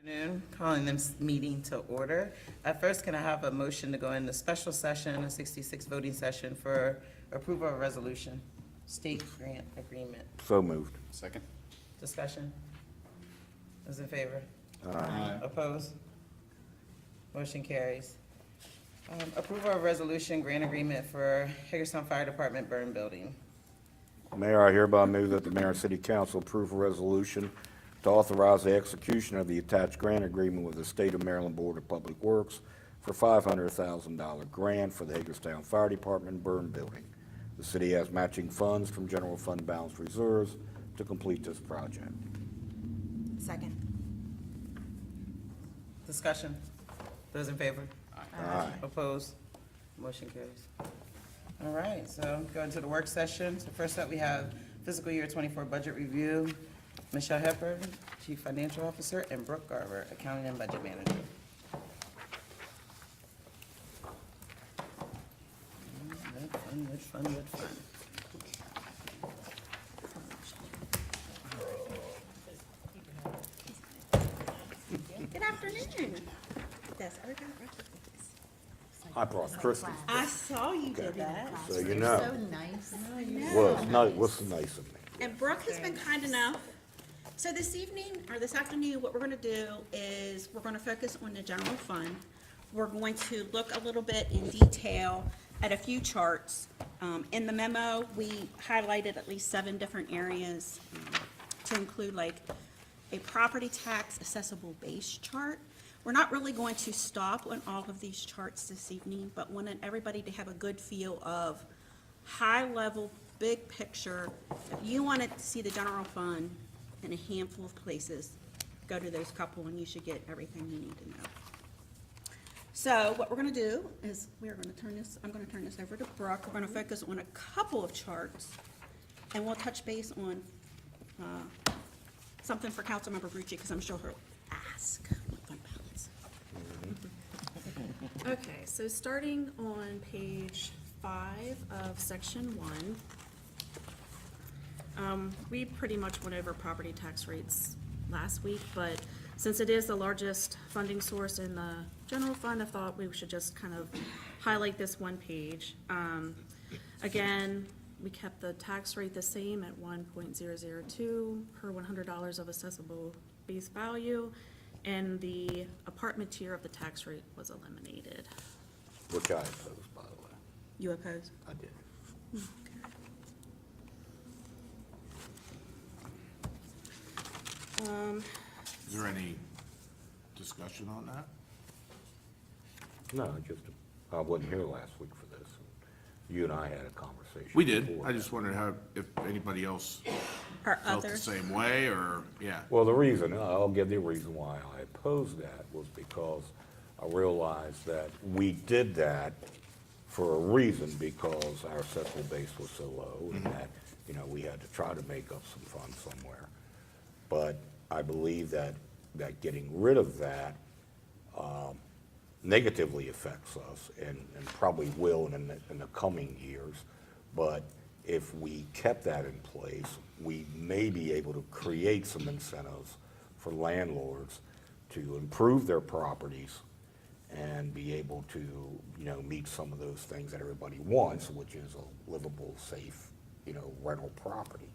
Afternoon, calling this meeting to order. First, can I have a motion to go into special session, a 66 voting session for approval of resolution, state grant agreement. So moved. Second? Discussion? Those in favor? Aye. Opposed? Motion carries. Approval of resolution, grant agreement for Hagerstown Fire Department burn building. Mayor, I hereby move that the mayor and city council approve a resolution to authorize the execution of the attached grant agreement with the State of Maryland Board of Public Works for $500,000 grant for the Hagerstown Fire Department burn building. The city has matching funds from general fund balance reserves to complete this project. Second. Discussion? Those in favor? Aye. Opposed? Motion carries. All right, so going to the work session. So first up, we have fiscal year 24 budget review. Michelle Hepburn, Chief Financial Officer, and Brooke Garver, Accounting and Budget Manager. Good fun. Good afternoon. Does everybody recognize? I brought Kristen, I saw you did that. so you know. So nice. Well, it's nice, what's nice of me? And Brooke has been kind enough. So this evening, or this afternoon, what we're gonna do is, we're gonna focus on the general fund. We're going to look a little bit in detail at a few charts. In the memo, we highlighted at least 7 different areas to include like a property tax assessable base chart. We're not really going to stop on all of these charts this evening, but wanted everybody to have a good feel of high-level, big picture. If you wanted to see the general fund in a handful of places, go to those couple and you should get everything you need to know. So what we're gonna do is, I'm gonna turn this over to Brooke. We're gonna focus on a couple of charts, and we'll touch base on, something for Councilmember Brucci, because I'm sure he'll ask what fund balance. Okay, so starting on page 5 of section 1, we pretty much went over property tax rates last week, but since it is the largest funding source in the general fund, I thought we should just kind of highlight this one page. Again, we kept the tax rate the same at 1.002 per $100 of assessable base value, and the apartment tier of the tax rate was eliminated. Which I oppose, by the way. You oppose? I did. Is there any discussion on that? No, I wasn't here last week for this. You and I had a conversation. We did. before I that. just wondered how, if anybody else Or felt the others? same way, or, yeah. Well, I'll give the reason why I opposed that was because I realized that we did that for a reason, because our assessable base was so low, and that, we had to try to make up some funds somewhere. But I believe that getting rid of that negatively affects us, and probably will in the coming years. But if we kept that in place, we may be able to create some incentives for landlords to improve their properties and be able to, meet some of those things that everybody wants, which is a livable, safe, rental property.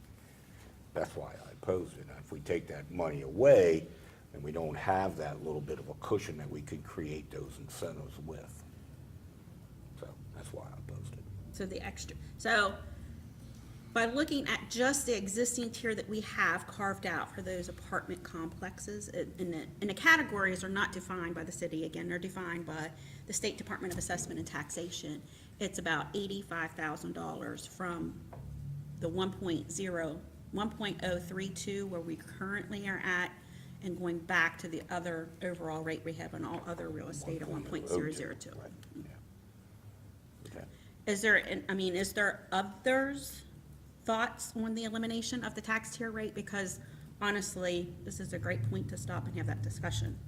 That's why I opposed it. And if we take that money away, then we don't have that little bit of a cushion that we could create those incentives with. So that's why I opposed it. So by looking at just the existing tier that we have carved out for those apartment complexes, and the categories are not defined by the city, again, they're defined by the State Department of Assessment and Taxation. It's about $85,000 from the 1.032 where we currently are at, and going back to the other overall rate we have on all other real estate at 1.002. Right, yeah. Okay. Is there others' thoughts on the elimination of the tax tier rate? Because honestly, this is a great point to stop and have that discussion.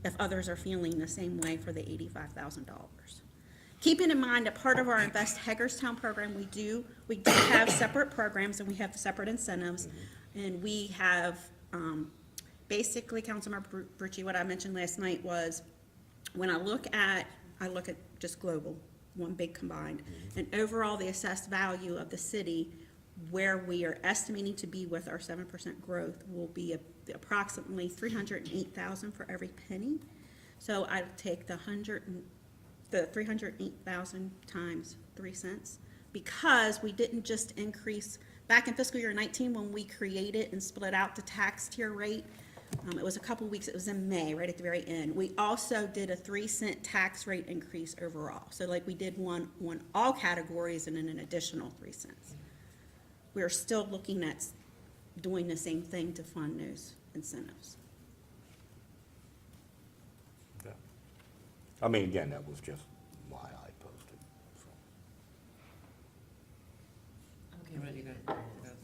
If others are feeling the same way for the $85,000. Keeping in mind that part of our Invest Hagerstown program, we do have separate programs, and we have separate incentives, and we have, basically, Councilmember Brucci, what I mentioned last night was, when I look at just global, one big combined, and overall, the assessed value of the city, where we are estimating to be with our 7% growth, will be approximately 308,000 for every penny. So I take the 308,000 times 3 cents, because we didn't just increase, back in fiscal year 19, when we created and split out the tax tier rate, it was a couple weeks, it was in May, right at the very end. We also did a 3-cent tax rate increase overall. So like we did one on all categories and then an additional 3 cents. We are still looking at doing the same thing to fund those incentives. Okay. I mean, again, that was just why I posted, so. Okay, ready to go?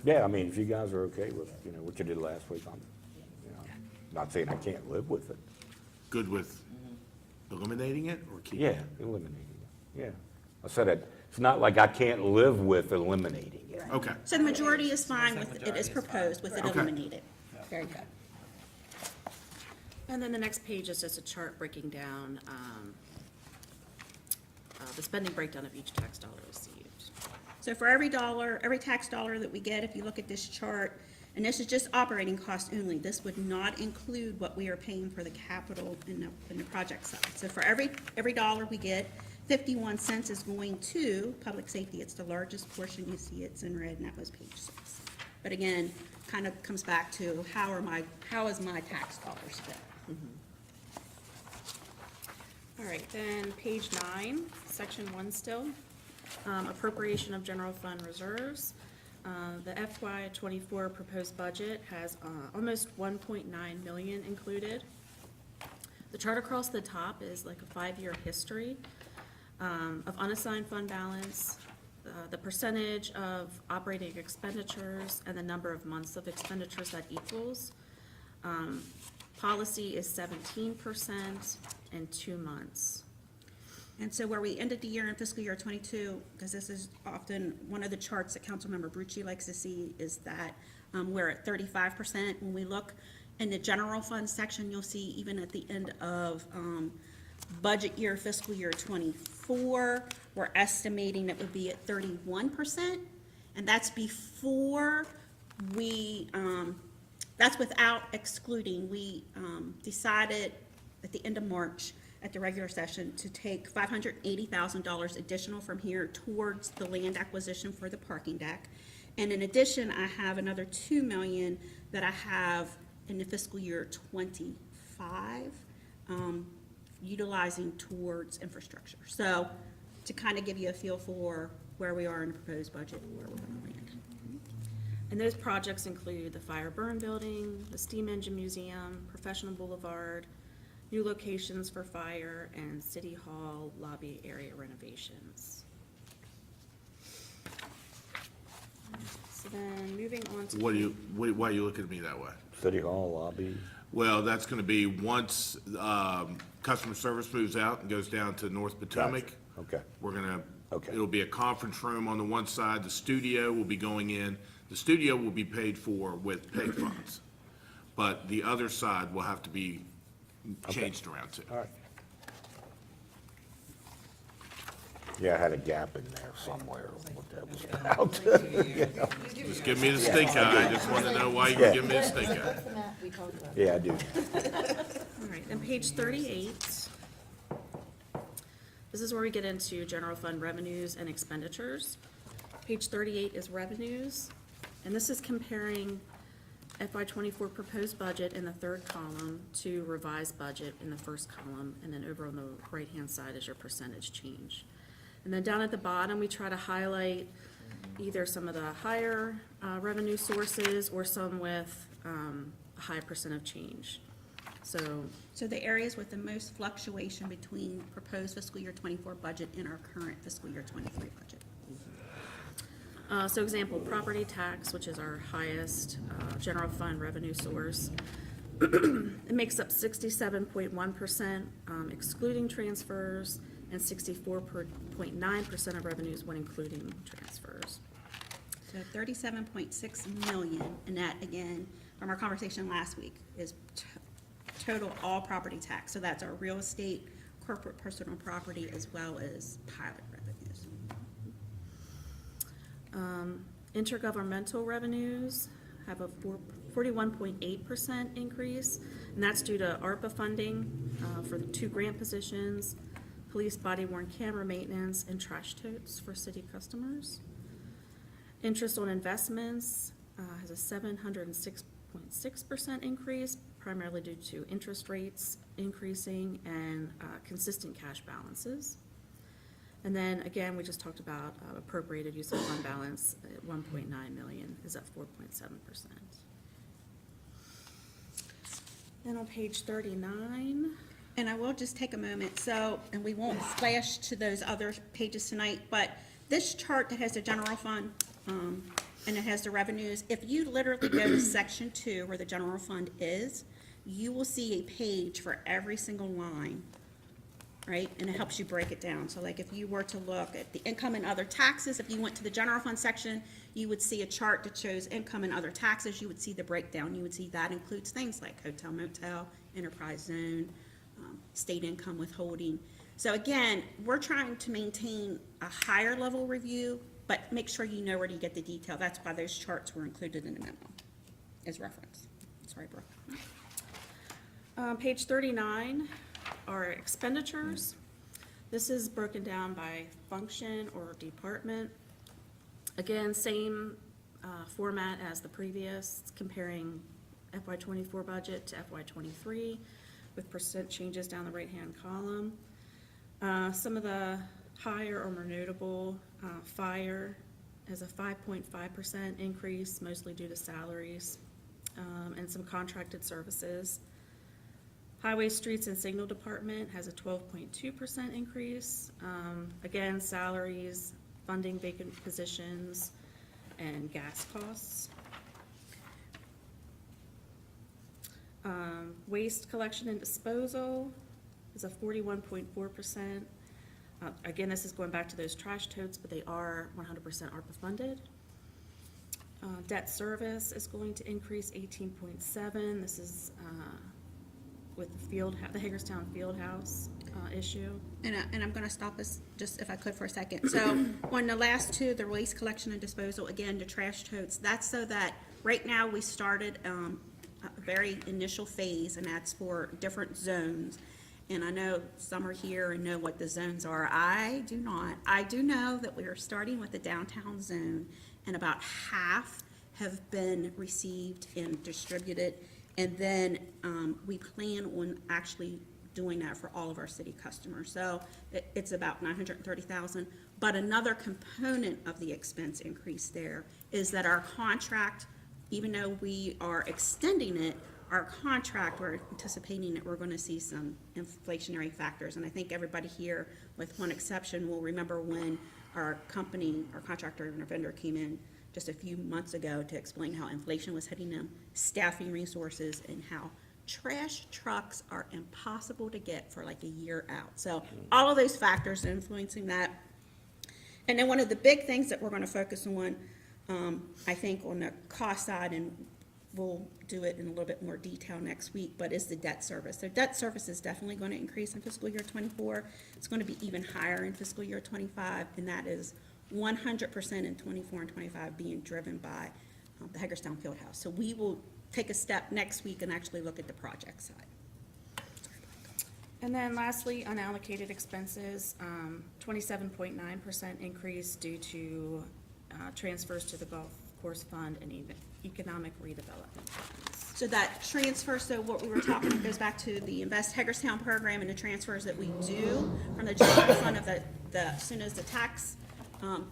Yeah, I mean, if you guys are okay with, what you did last week, I'm, not saying I can't live with it. Good with eliminating it or keeping Yeah, it? eliminating it, yeah. I said it, it's not like I can't live with eliminating it. Okay, So the majority is fine with it as proposed, with it Okay. eliminated. Very good. And then the next page is just a chart breaking down the spending breakdown of each tax dollar received. So for every dollar, every tax dollar that we get, if you look at this chart, and this is just operating cost only, this would not include what we are paying for the capital in the project side. So for every dollar we get, 51 cents is going to public safety. It's the largest portion. You see it's in red, and that was page 6. But again, kind of comes back to how is my tax dollar spent? All right, then page 9, section 1 still, appropriation of general fund reserves. The FY '24 proposed budget has almost 1.9 million included. The chart across the top is like a 5-year history of unassigned fund balance, the percentage of operating expenditures, and the number of months of expenditures that equals. Policy is 17% in 2 months. And so where we ended the year in fiscal year '22, because this is often one of the charts that Councilmember Brucci likes to see, is that we're at 35%. When we look in the general fund section, you'll see even at the end of budget year, fiscal year '24, we're estimating it would be at 31%. And that's before we, that's without excluding. We decided at the end of March, at the regular session, to take $580,000 additional from here towards the land acquisition for the parking deck. And in addition, I have another $2 million that I have in the fiscal year '25, utilizing towards infrastructure. So to kind of give you a feel for where we are in the proposed budget and where we're going to land. And those projects include the fire burn building, the steam engine museum, Professional Boulevard, new locations for fire, and City Hall lobby area renovations. So then, moving on to. why are you looking at me that way? City Hall lobby, Well, that's gonna be once, customer service moves out and goes down to North Potomac. Gotcha. Okay. We're gonna, Okay. it'll be a conference room on the one side, the studio will be going in. The studio will be paid for with PEG funds, but the other side will have to be changed around too. all right. Yeah, I had a gap in there somewhere, what that was about. Just give me the stink eye, I just wanna know why you Yeah. give me the stink eye. Yeah, I do. All right, then page 38. This is where we get into general fund revenues and expenditures. Page 38 is revenues, and this is comparing FY '24 proposed budget in the third column to revised budget in the first column, and then over on the right-hand side is your percentage change. And then down at the bottom, we try to highlight either some of the higher revenue sources or some with a high percent of change. So, So the areas with the most fluctuation between proposed fiscal year '24 budget and our current fiscal year '23 budget. so example, property tax, which is our highest general fund revenue source. It makes up 67.1%, excluding transfers, and 64.9% of revenues when including transfers. So 37.6 million, and that again from our conversation last week, is total all property tax. So that's our real estate, corporate personal property, as well as pilot revenues. Intergovernmental revenues have a 41.8% increase, and that's due to ARPA funding for the 2 grant positions, police body worn camera maintenance, and trash totes for city customers. Interest on investments has a 706.6% increase, primarily due to interest rates increasing and consistent cash balances. And then again, we just talked about appropriated use of fund balance at 1.9 million is at 4.7%. Then on page 39, And I will just take a moment, so, and we won't splash to those other pages tonight, but this chart that has the general fund, and it has the revenues, if you literally go to section 2 where the general fund is, you will see a page for every single line, right? And it helps you break it down. So like if you were to look at the income and other taxes, if you went to the general fund section, you would see a chart that shows income and other taxes. You would see the breakdown. You would see that includes things like hotel, motel, enterprise zone, state income withholding. So again, we're trying to maintain a higher level review, but make sure you know where to get the detail. That's why those charts were included in the memo as reference. Sorry, Brooke. page 39 are expenditures. This is broken down by function or department. Again, same format as the previous, comparing FY24 budget to FY23 with percent changes down the right-hand column. Some of the higher or more notable, fire has a 5.5% increase, mostly due to salaries, and some contracted services. Highway, Streets, and Signal Department has a 12.2% increase. Again, salaries, funding vacant positions, and gas costs. Waste collection and disposal is a 41.4%. Again, this is going back to those trash totes, but they are 100% ARPA funded. Debt service is going to increase 18.7. This is with the Hagerstown Fieldhouse issue. And I'm gonna stop us, just if I could for a second. So, on the last two, the waste collection and disposal, again, the trash totes, that's so that, right now, we started, a very initial phase, and that's for different zones. And I know some are here and know what the zones are. I do not. I do know that we are starting with the downtown zone, and about half have been received and distributed. And then we plan on actually doing that for all of our city customers. So it's about 930,000. But another component of the expense increase there is that our contract, even though we are extending it, our contract, we're anticipating that we're going to see some inflationary factors. And I think everybody here, with one exception, will remember when our company, our contractor and our vendor came in just a few months ago to explain how inflation was hitting them, staffing resources, and how trash trucks are impossible to get for like a year out. So all of those factors are influencing that. And then one of the big things that we're going to focus on, I think on the cost side, and we'll do it in a little bit more detail next week, but is the debt service. So debt service is definitely going to increase in fiscal year 24. It's going to be even higher in fiscal year 25, and that is 100% in 24 and 25 being driven by the Hagerstown Fieldhouse. So we will take a step next week and actually look at the project side. And then lastly, unallocated expenses, 27.9% increase due to transfers to the golf course fund and even economic redevelopment funds. So that transfer, so what we were talking, goes back to the Invest Hagerstown program and the transfers that we do from the general fund of as soon as the tax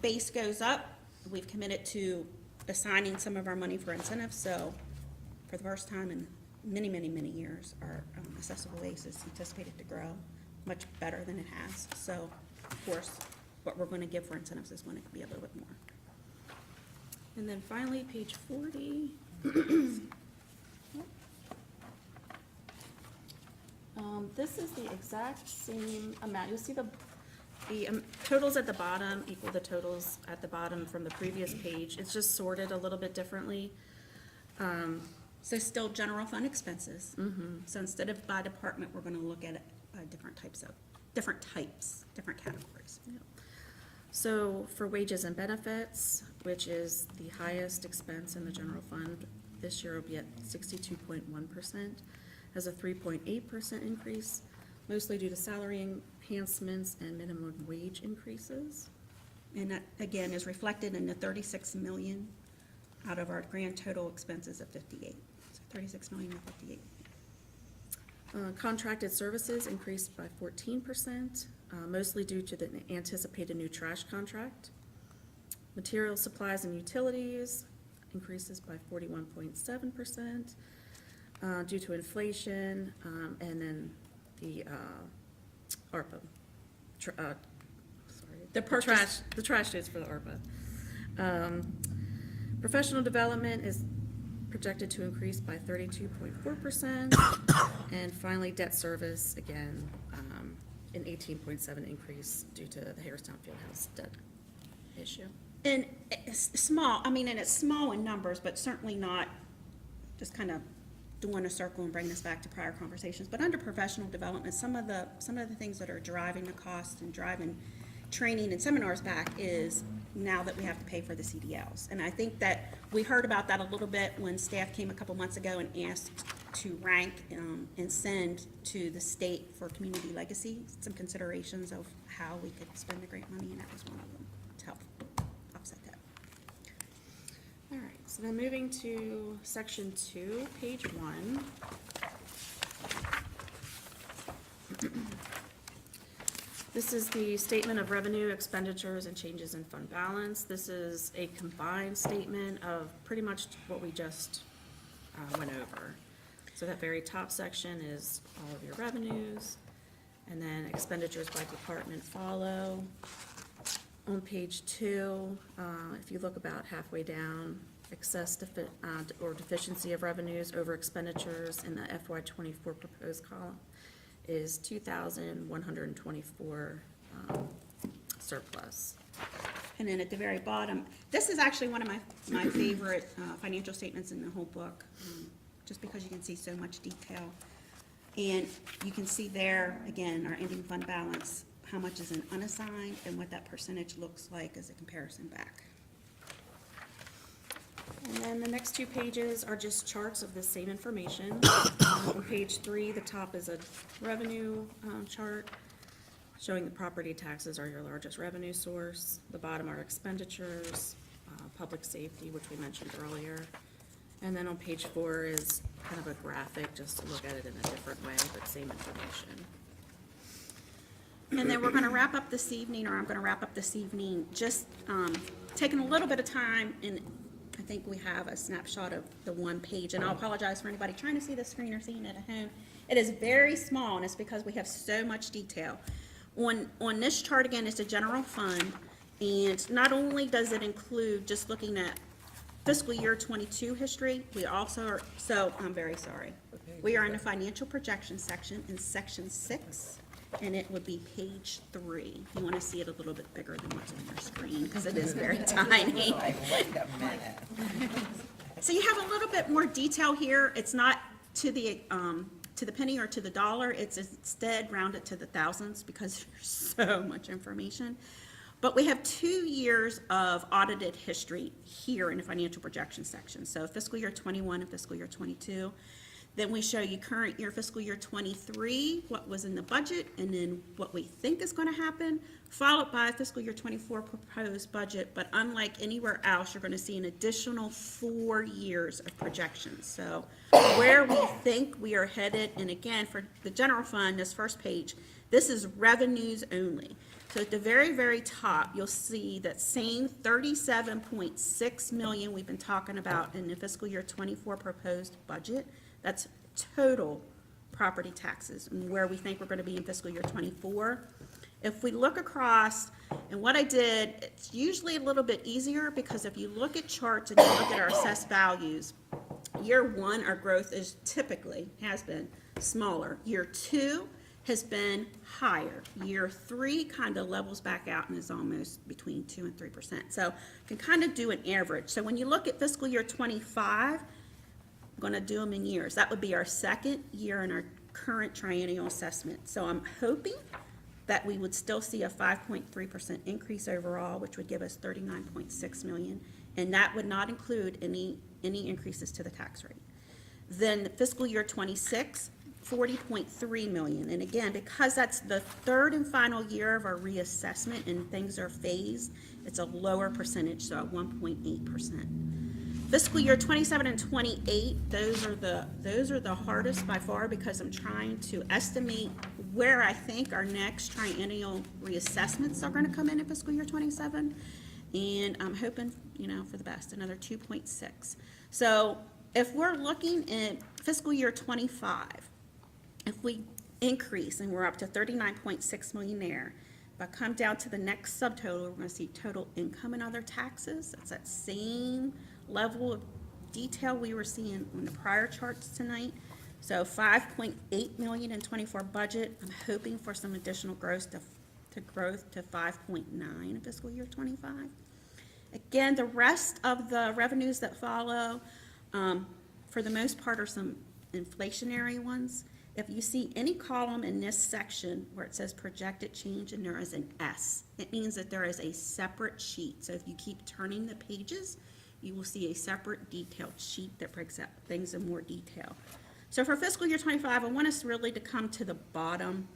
base goes up, we've committed to assigning some of our money for incentives. So for the first time in many, many, many years, our assessable base is anticipated to grow much better than it has. So, of course, what we're going to give for incentives is going to be a little bit more. And then finally, page 40. This is the exact same amount. You'll see the totals at the bottom equal the totals at the bottom from the previous page. It's just sorted a little bit differently. So still general fund expenses. So instead of by department, we're gonna look at it by different categories. So for wages and benefits, which is the highest expense in the general fund, this year will be at 62.1%, has a 3.8% increase, mostly due to salary enhancements and minimum wage increases. And that, again, is reflected in the 36 million out of our grand total expenses of 58. So 36 million to 58. Contracted services increased by 14%, mostly due to the anticipated new trash contract. Materials, supplies, and utilities increases by 41.7%, due to inflation, and then the ARPA. The trash is for the ARPA. Professional development is projected to increase by 32.4%. And finally, debt service, again, an 18.7 increase due to the Harristown Fieldhouse debt issue. And it's small, I mean, and it's small in numbers, but certainly not just kind of doing a circle and bringing us back to prior conversations. But under professional development, some of the things that are driving the cost and driving training and seminars back is now that we have to pay for the CDLs. And I think that we heard about that a little bit when staff came a couple months ago and asked to rank and send to the state for community legacy some considerations of how we could spend the grant money, and that was one of them to help offset that. All right, so then moving to section 2, page 1. This is the statement of revenue, expenditures, and changes in fund balance. This is a combined statement of pretty much what we just went over. So that very top section is all of your revenues, and then expenditures by department follow. On page 2, if you look about halfway down, excess or deficiency of revenues over expenditures in the FY24 proposed column is 2,124 surplus. And then at the very bottom, this is actually one of my favorite financial statements in the whole book, just because you can see so much detail. And you can see there, again, our ending fund balance, how much is in unassigned, and what that percentage looks like as a comparison back. And then the next 2 pages are just charts of the same information. On page 3, the top is a revenue chart showing the property taxes are your largest revenue source. The bottom are expenditures, public safety, which we mentioned earlier. And then on page 4 is kind of a graphic, just to look at it in a different way, but same information. And then we're gonna wrap up this evening, or I'm gonna wrap up this evening, just taking a little bit of time, and I think we have a snapshot of the one page, and I'll apologize for anybody trying to see the screen or seeing it at home. It is very small, and it's because we have so much detail. On this chart, again, is the general fund, and not only does it include just looking at fiscal year 22 history, we also are, so I'm very sorry. We are in the financial projection section in section 6, and it would be page 3. You want to see it a little bit bigger than what's on your screen, because it is very tiny. Like, wait a minute. So you have a little bit more detail here. It's not to the penny or to the dollar. It's instead rounded to the thousands because there's so much information. But we have 2 years of audited history here in the financial projection section. So fiscal year 21 and fiscal year 22. Then we show you current year fiscal year 23, what was in the budget, and then what we think is going to happen, followed by fiscal year 24 proposed budget. But unlike anywhere else, you're going to see an additional 4 years of projections. So where we think we are headed, and again, for the general fund, this first page, this is revenues only. So at the very, very top, you'll see that same 37.6 million we've been talking about in the fiscal year 24 proposed budget. That's total property taxes and where we think we're going to be in fiscal year 24. If we look across, and what I did, it's usually a little bit easier because if you look at charts and you look at our assessed values, year 1, our growth is typically, has been smaller. Year 2 has been higher. Year 3 kind of levels back out and is almost between 2 and 3%. So you can kind of do an average. So when you look at fiscal year 25, gonna do them in years. That would be our second year in our current triennial assessment. So I'm hoping that we would still see a 5.3% increase overall, which would give us 39.6 million, and that would not include any increases to the tax rate. Then fiscal year 26, 40.3 million, and again, because that's the third and final year of our reassessment and things are phased, it's a lower percentage, so at 1.8%. Fiscal year 27 and 28, those are the hardest by far, because I'm trying to estimate where I think our next triennial reassessments are gonna come in fiscal year 27. And I'm hoping, for the best, another 2.6. So if we're looking at fiscal year 25, if we increase and we're up to 39.6 million there, if I come down to the next subtotal, we're gonna see total income and other taxes. It's that same level of detail we were seeing on the prior charts tonight. So 5.8 million in 24 budget. I'm hoping for some additional growth to 5.9 in fiscal year 25. Again, the rest of the revenues that follow, for the most part, are some inflationary ones. If you see any column in this section where it says projected change and there is an S, it means that there is a separate sheet. So if you keep turning the pages, you will see a separate detailed sheet that breaks out things in more detail. So for fiscal year 25, I want us really to come to the bottom.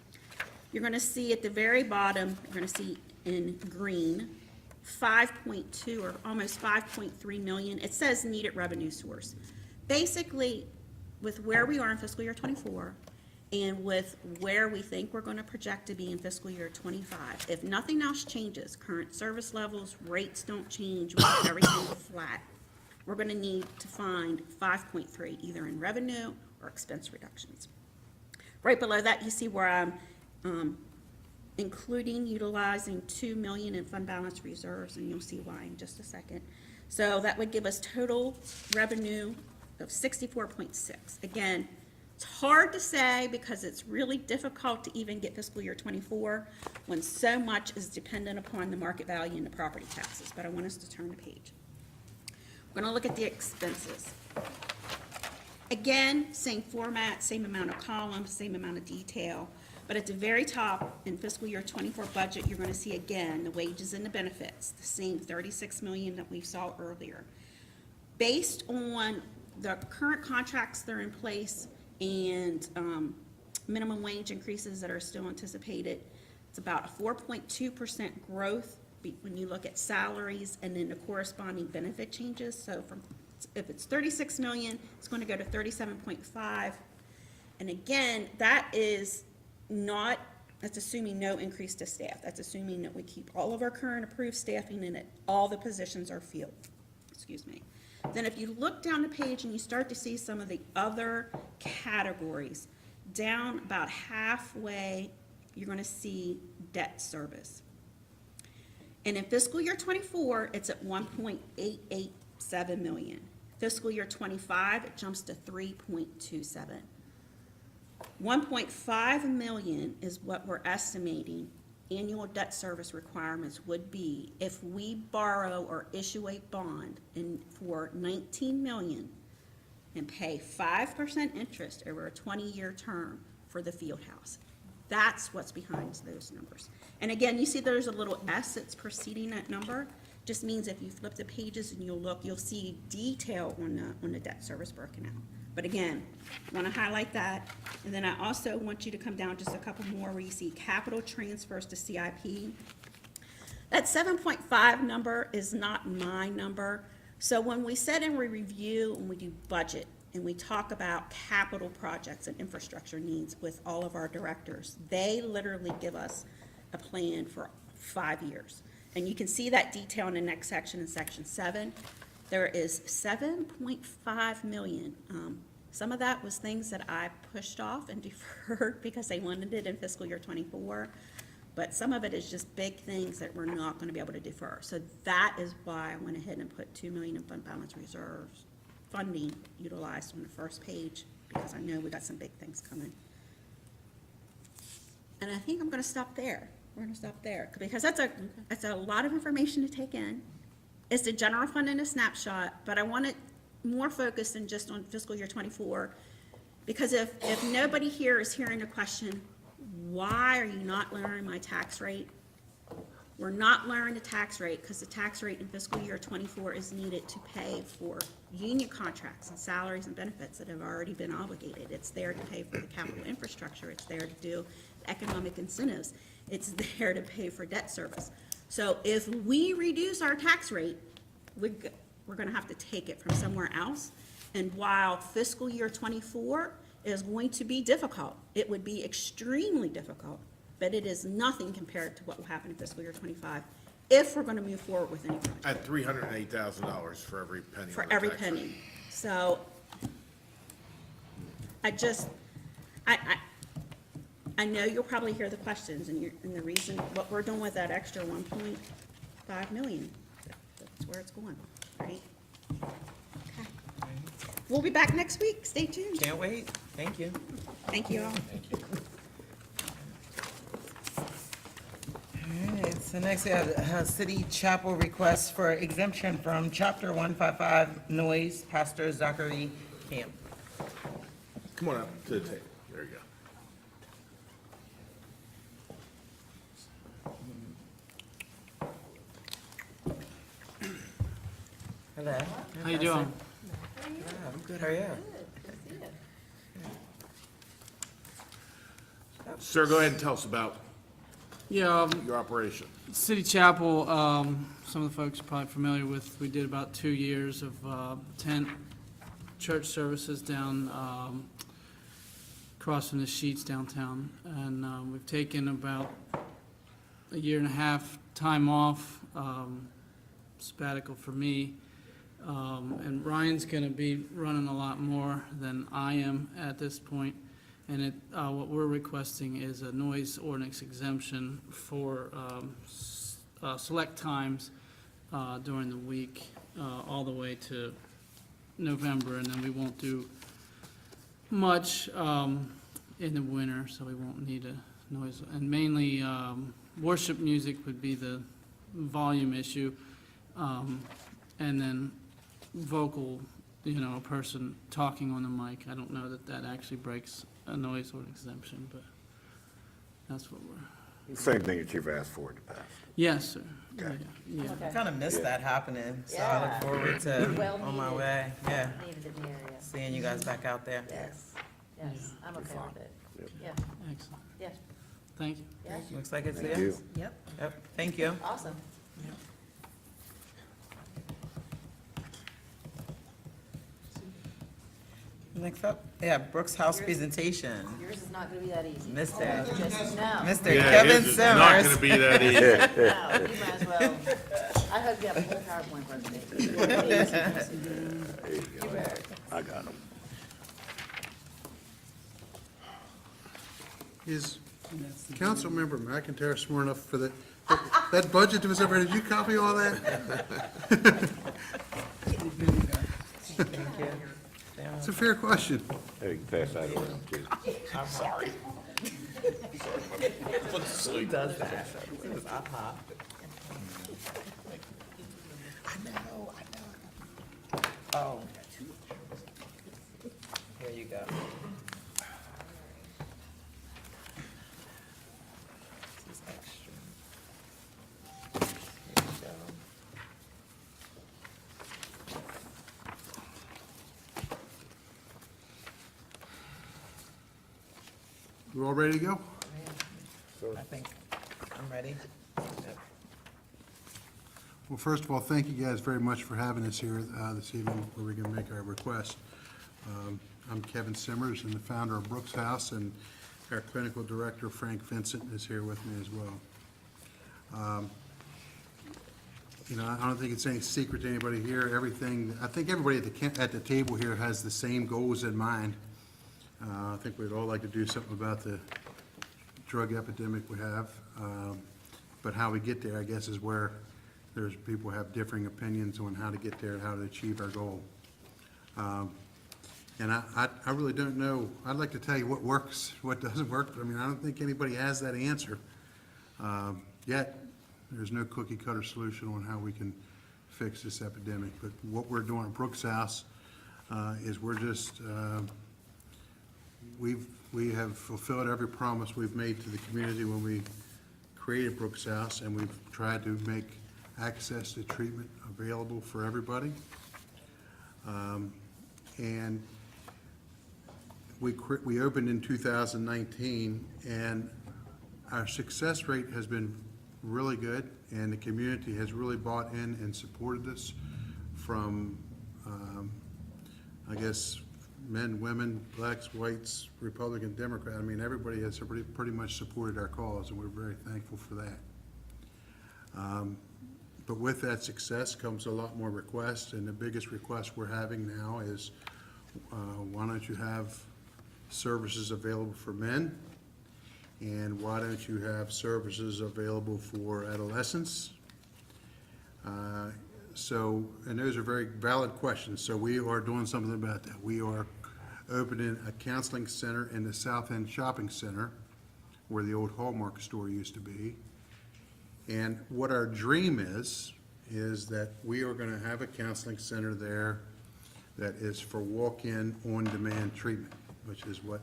You're gonna see at the very bottom, you're gonna see in green, 5.2 or almost 5.3 million. It says needed revenue source. Basically, with where we are in fiscal year 24 and with where we think we're going to project to be in fiscal year 25, if nothing else changes, current service levels, rates don't change, we keep everything flat, we're going to need to find 5.3 either in revenue or expense reductions. Right below that, you see where I'm including utilizing 2 million in fund balance reserves, and you'll see why in just a second. So that would give us total revenue of 64.6. Again, it's hard to say because it's really difficult to even get fiscal year 24 when so much is dependent upon the market value and the property taxes, but I want us to turn the page. We're gonna look at the expenses. Again, same format, same amount of columns, same amount of detail, but at the very top in fiscal year 24 budget, you're gonna see again the wages and the benefits, the same 36 million that we saw earlier. Based on the current contracts that are in place and minimum wage increases that are still anticipated, it's about a 4.2% growth when you look at salaries and then the corresponding benefit changes. So if it's 36 million, it's going to go to 37.5. And again, that's assuming no increase to staff. That's assuming that we keep all of our current approved staffing and that all the positions are filled. Excuse me. Then if you look down the page and you start to see some of the other categories, down about halfway, you're going to see debt service. And in fiscal year 24, it's at 1.887 million. Fiscal year 25, it jumps to 3.27. 1.5 million is what we're estimating annual debt service requirements would be if we borrow or issue a bond for 19 million and pay 5% interest over a 20-year term for the field house. That's what's behind those numbers. And again, you see there's a little S that's preceding that number. Just means if you flip the pages and you'll see detail on the debt service broken out. But again, I want to highlight that. And then I also want you to come down just a couple more where you see capital transfers to CIP. That 7.5 number is not my number. So when we sit and we review and we do budget and we talk about capital projects and infrastructure needs with all of our directors, they literally give us a plan for 5 years. And you can see that detail in the next section, in section 7. There is 7.5 million. Some of that was things that I pushed off and deferred because they wanted it in fiscal year 24. But some of it is just big things that we're not going to be able to defer. So that is why I went ahead and put 2 million in fund balance reserves funding utilized on the first page, because I know we got some big things coming. And I think I'm going to stop there. We're going to stop there because that's a lot of information to take in. It's the general fund in a snapshot, but I wanted more focused than just on fiscal year '24. Because if nobody here is hearing a question, why are you not lowering my tax rate? We're not lowering the tax rate because the tax rate in fiscal year '24 is needed to pay for union contracts and salaries and benefits that have already been obligated. It's there to pay for the capital infrastructure. It's there to do economic incentives. It's there to pay for debt service. So if we reduce our tax rate, we're gonna have to take it from somewhere else. And while fiscal year '24 is going to be difficult, it would be extremely difficult, but it is nothing compared to what will happen in fiscal year '25 if we're gonna move forward with any project, At $308,000 for every penny. for on the every tax rate. penny. So I know you'll probably hear the questions, and the reason, what we're doing with that extra 1.5 million, that's where it's going, right? Okay. We'll be back next week, stay tuned. Can't wait. Thank you. Thank you all. All right, so next we have City Chapel request for exemption from Chapter 155 noise, Pastor Zachary Camp. Come on up to the table. There you go. Hello. How you doing? I'm good, how are you? Sir, go ahead and tell us about Yeah, your operation. City Chapel, some of the folks are probably familiar with, we did about 2 years of tent church services down, crossing the sheets downtown. And we've taken about a year and a half time off, sabbatical for me. And Ryan's gonna be running a lot more than I am at this point. And what we're requesting is a noise ordinance exemption for select times during the week, all the way to November, and then we won't do much in the winter, so we won't need a noise. And mainly, worship music would be the volume issue, and then vocal, a person talking on the mic. I don't know that that actually breaks a noise or exemption, but that's what we're, Same thing that you've asked for in the past. yes, sir. Okay. Yeah. I kind of missed that happening, so I Yeah. look forward to, Well on my needed. way, yeah, Needed in the area. seeing you guys back out there. Yes, yes, I'm okay with it. Yeah, Excellent. yeah, Thank you. yeah, Looks like it's a Thank yes. you. yep, Yep, thank you. awesome. Next up, yeah, Brooks House Yours- presentation. Yours is not gonna be that easy. Mr. Just, no, Mr. Yeah, Kevin his is not gonna Simmers. be that easy. no, you might as well. I hope you have a full PowerPoint presentation. There you You go. better. I got them. Is Councilmember McIntyre smart enough for that budget that was over, did you copy all that? It's a fair question. Hey, you can pass that around, too. Who does that? It was aha. I know. Oh. Here you go. This is extra. Here you go. We're all ready to go? I think I'm ready. Yep. Well, first of all, thank you guys very much for having us here this evening where we can make our request. I'm Kevin Simmers and the founder of Brooks House, and our clinical director, Frank Vincent, is here with me as well. I don't think it's any secret to anybody here. I think everybody at the table here has the same goals in mind. I think we'd all like to do something about the drug epidemic we have. But how we get there, I guess, is where there's people have differing opinions on how to get there and how to achieve our goal. And I really don't know. I'd like to tell you what works, what doesn't work, but I don't think anybody has that answer. Yet, there's no cookie cutter solution on how we can fix this epidemic. But what we're doing at Brooks House, is we're just, we have fulfilled every promise we've made to the community when we created Brooks House, and we've tried to make access to treatment available for everybody. And we opened in 2019, and our success rate has been really good, and the community has really bought in and supported us from, I guess, men, women, blacks, whites, Republican, Democrat. I mean, everybody has pretty much supported our cause, and we're very thankful for that. But with that success comes a lot more requests, and the biggest request we're having now is, why don't you have services available for men? And why don't you have services available for adolescents? And those are very valid questions, so we are doing something about that. We are opening a counseling center in the South End Shopping Center, where the old Hallmark store used to be. And what our dream is that we are gonna have a counseling center there that is for walk-in, on-demand treatment, which is what,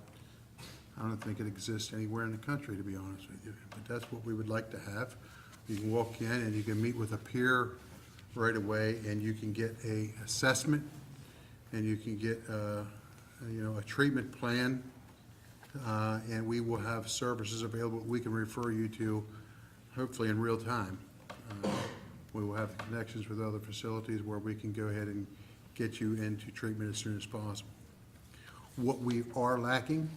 I don't think it exists anywhere in the country, to be honest with you. But that's what we would like to have. You can walk in and you can meet with a peer right away, and you can get a assessment, and you can get, a treatment plan, and we will have services available we can refer you to, hopefully in real time. We will have connections with other facilities where we can go ahead and get you into treatment as soon as possible. What we are lacking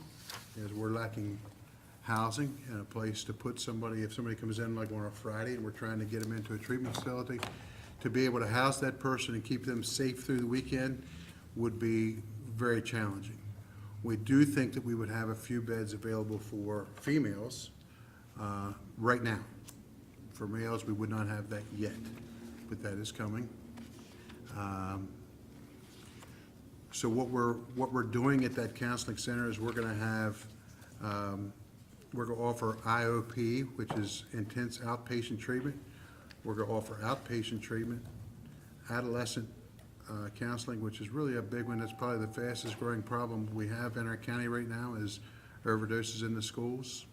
is we're lacking housing and a place to put somebody, if somebody comes in like on a Friday and we're trying to get them into a treatment facility, to be able to house that person and keep them safe through the weekend would be very challenging. We do think that we would have a few beds available for females right now. For males, we would not have that yet, but that is coming. So what we're doing at that counseling center is we're gonna have, we're gonna offer IOP, which is intense outpatient treatment. We're gonna offer outpatient treatment, adolescent counseling, which is really a big one. That's probably the fastest growing problem we have in our county right now, is overdoses in the schools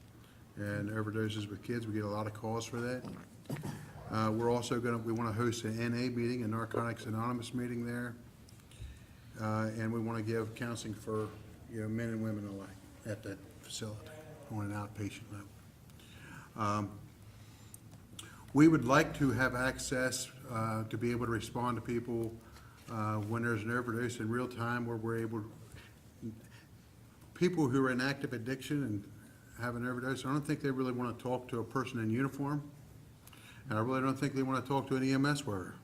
and overdoses with kids. We get a lot of calls for that. We're also we wanna host an NA meeting, a Narcotics Anonymous meeting there. And we wanna give counseling for, men and women alike at that facility on an outpatient level. We would like to have access to be able to respond to people when there's an overdose in real time, where we're able, people who are in active addiction and have an overdose, I don't think they really want to talk to a person in uniform, and I really don't think they want to talk to an EMS worker.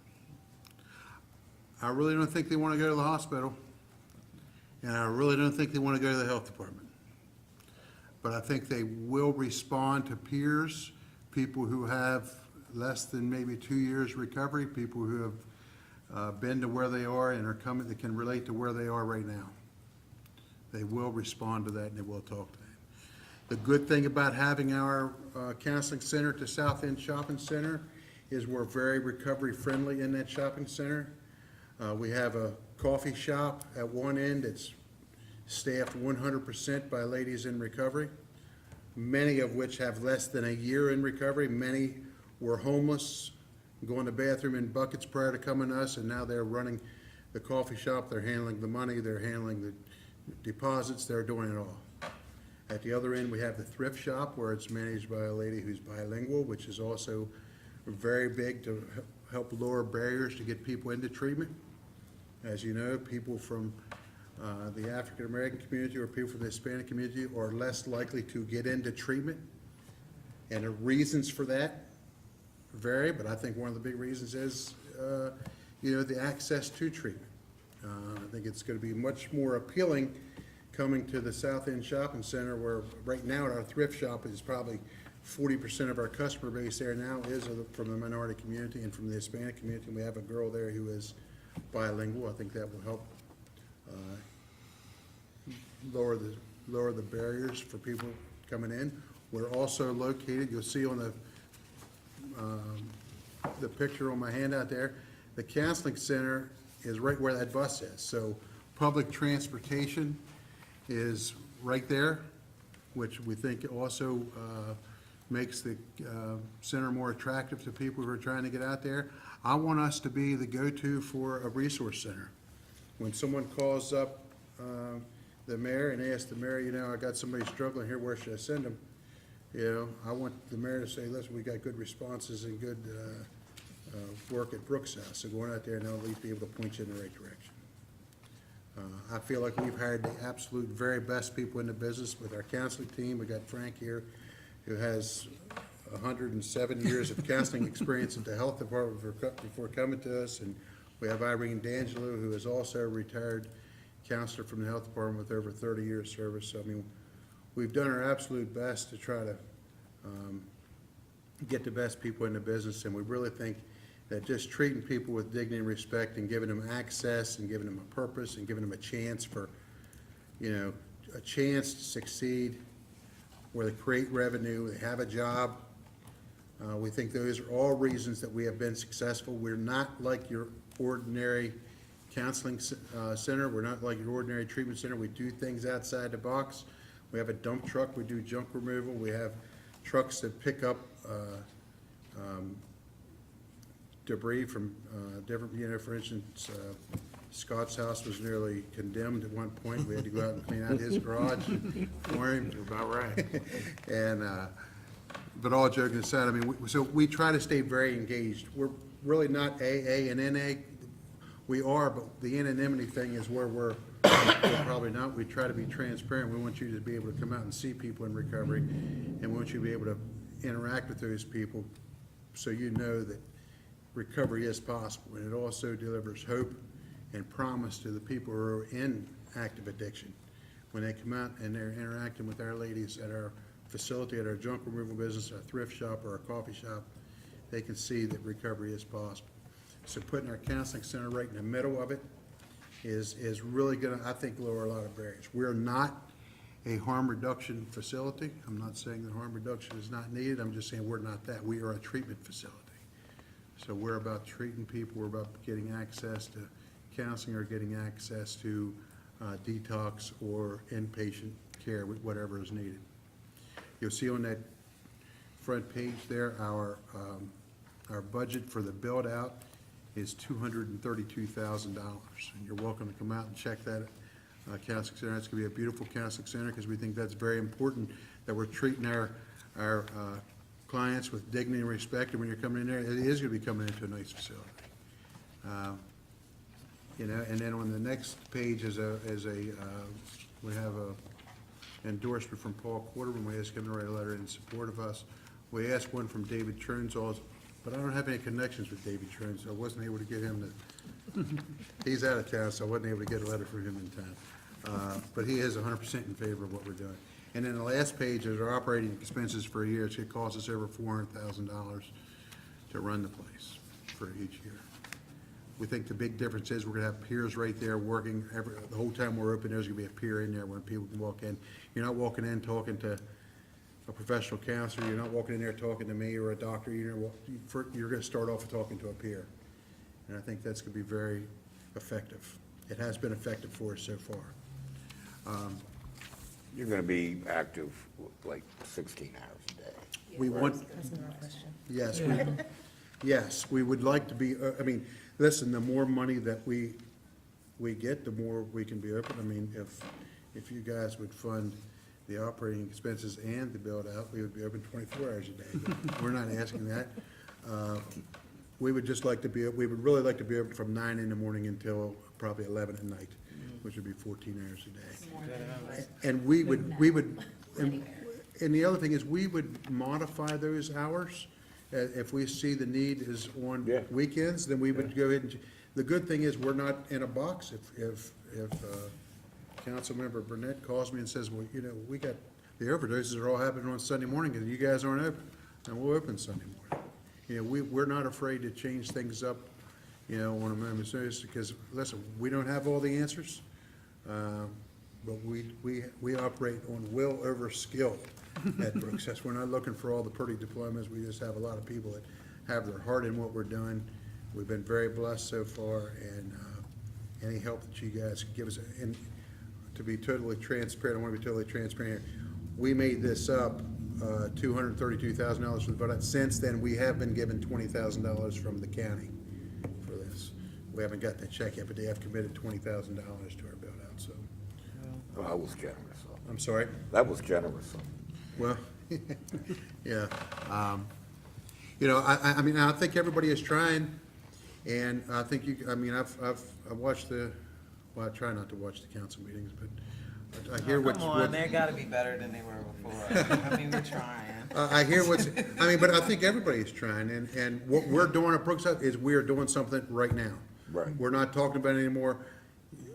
I really don't think they want to go to the hospital, and I really don't think they want to go to the health department. But I think they will respond to peers, people who have less than maybe 2 years recovery, people who have been to where they are and are coming, that can relate to where they are right now. They will respond to that, and they will talk to them. The good thing about having our counseling center at the South End Shopping Center is we're very recovery friendly in that shopping center. We have a coffee shop at one end that's staffed 100% by ladies in recovery, many of which have less than a year in recovery. Many were homeless, going to the bathroom in buckets prior to coming to us, and now they're running the coffee shop. They're handling the money, they're handling the deposits, they're doing it all. At the other end, we have the thrift shop, where it's managed by a lady who's bilingual, which is also very big to help lower barriers to get people into treatment. As you know, people from the African American community or people from the Hispanic community are less likely to get into treatment. And the reasons for that vary, but I think one of the big reasons is, the access to treatment. I think it's gonna be much more appealing coming to the South End Shopping Center, where right now our thrift shop is probably 40% of our customer base there now is from the minority community and from the Hispanic community. And we have a girl there who is bilingual. I think that will help lower the barriers for people coming in. We're also located, you'll see on the picture on my handout there, the counseling center is right where that bus is. So Public transportation is right there, which we think also makes the center more attractive to people who are trying to get out there. I want us to be the go-to for a resource center. When someone calls up the mayor and asks the mayor, you know, I got somebody struggling here, where should I send them? You know, I want the mayor to say, listen, we got good responses and good work at Brooks House, so going out there and they'll at least be able to point you in the right direction. I feel like we've hired the absolute very best people in the business with our counseling team. We got Frank here, who has 107 years of counseling experience at the health department before coming to us, and we have Irene D'Angelo, who is also a retired counselor from the health department with over 30 years service. So, I mean, we've done our absolute best to try to get the best people in the business, and we really think that just treating people with dignity and respect and giving them access and giving them a purpose and giving them a chance for, you know, a chance to succeed, where they create revenue, they have a job. We think those are all reasons that we have been successful. We're not like your ordinary counseling center. We're not like your ordinary treatment center. We do things outside the box. We have a dump truck. We do junk removal. We have trucks that pick up debris from different, you know, for instance, Scott's house was nearly condemned at one point. We had to go out and clean out his garage for him. You're about right. And, but all joking aside, I mean, so we try to stay very engaged. We're really not AA and NA. We are, but the anonymity thing is where we're probably not. We try to be transparent. We want you to be able to come out and see people in recovery, and we want you to be able to interact with those people so you know that recovery is possible. And it also delivers hope and promise to the people who are in active addiction. When they come out and they're interacting with our ladies at our facility, at our junk removal business, our thrift shop, or our coffee shop, they can see that recovery is possible. So putting our counseling center right in the middle of it is really gonna, I think, lower a lot of barriers. We're not a harm reduction facility. I'm not saying that harm reduction is not needed. I'm just saying we're not that. We are a treatment facility. So we're about treating people. We're about getting access to counseling or getting access to detox or inpatient care, whatever is needed. You'll see on that front page there, our budget for the build-out is $232,000. And you're welcome to come out and check that counseling center. It's gonna be a beautiful counseling center, because we think that's very important, that we're treating our clients with dignity and respect. And when you're coming in there, it is gonna be coming into a nice facility. You know, and then on the next page is we have a endorsement from Paul Quarterman. We asked him to write a letter in support of us. We asked one from David Troons also, but I don't have any connections with David Troons, so I wasn't able to get him to, he's out of town, so I wasn't able to get a letter from him in time. But he is 100% in favor of what we're doing. And then the last page is our operating expenses for a year. It's gonna cost us over $400,000 to run the place for each year. We think the big difference is we're gonna have peers right there working the whole time we're open. There's gonna be a peer in there when people can walk in. You're not walking in talking to a professional counselor. You're not walking in there talking to me or a doctor. You're gonna start off talking to a peer. And I think that's gonna be very effective. It has been effective for us so far. You're gonna be active like 16 hours a day. We want, yes, we would like to be, I mean, listen, the more money that we get, the more we can be open. I mean, if you guys would fund the operating expenses and the build-out, we would be open 24 hours a day. But we're not asking that. We would just like to be, we would really like to be open from 9 in the morning until probably 11 at night, which would be 14 hours a day. And we would, and the other thing is, we would modify those hours. If we see the need is on Yeah. weekends, then we would go ahead and, the good thing is, we're not in a box. If Councilmember Burnett calls me and says, well, you know, we got, the overdoses are all happening on Sunday morning because you guys aren't open, and we'll open Sunday morning. You know, we're not afraid to change things up, you know, on a moment's notice, because, listen, we don't have all the answers, but we operate on will over skill at Brooks. That's, we're not looking for all the pretty diplomas. We just have a lot of people that have their heart in what we're doing. We've been very blessed so far, and any help that you guys can give us. And to be totally transparent, I want to be totally transparent here. We made this up, $232,000 for the build-out. Since then, we have been given $20,000 from the county for this. We haven't got that check yet, but they have committed $20,000 to our build-out, so. Well, that was generous. I'm sorry? That was generous. Well, yeah. You know, I mean, I think everybody is trying, and I think I've watched well, I try not to watch the council meetings, but I hear Come on, they gotta be better than they were before. I mean, we're trying. I hear but I think everybody is trying, and what we're doing at Brookside is we are doing something right now. Right. We're not talking about it anymore.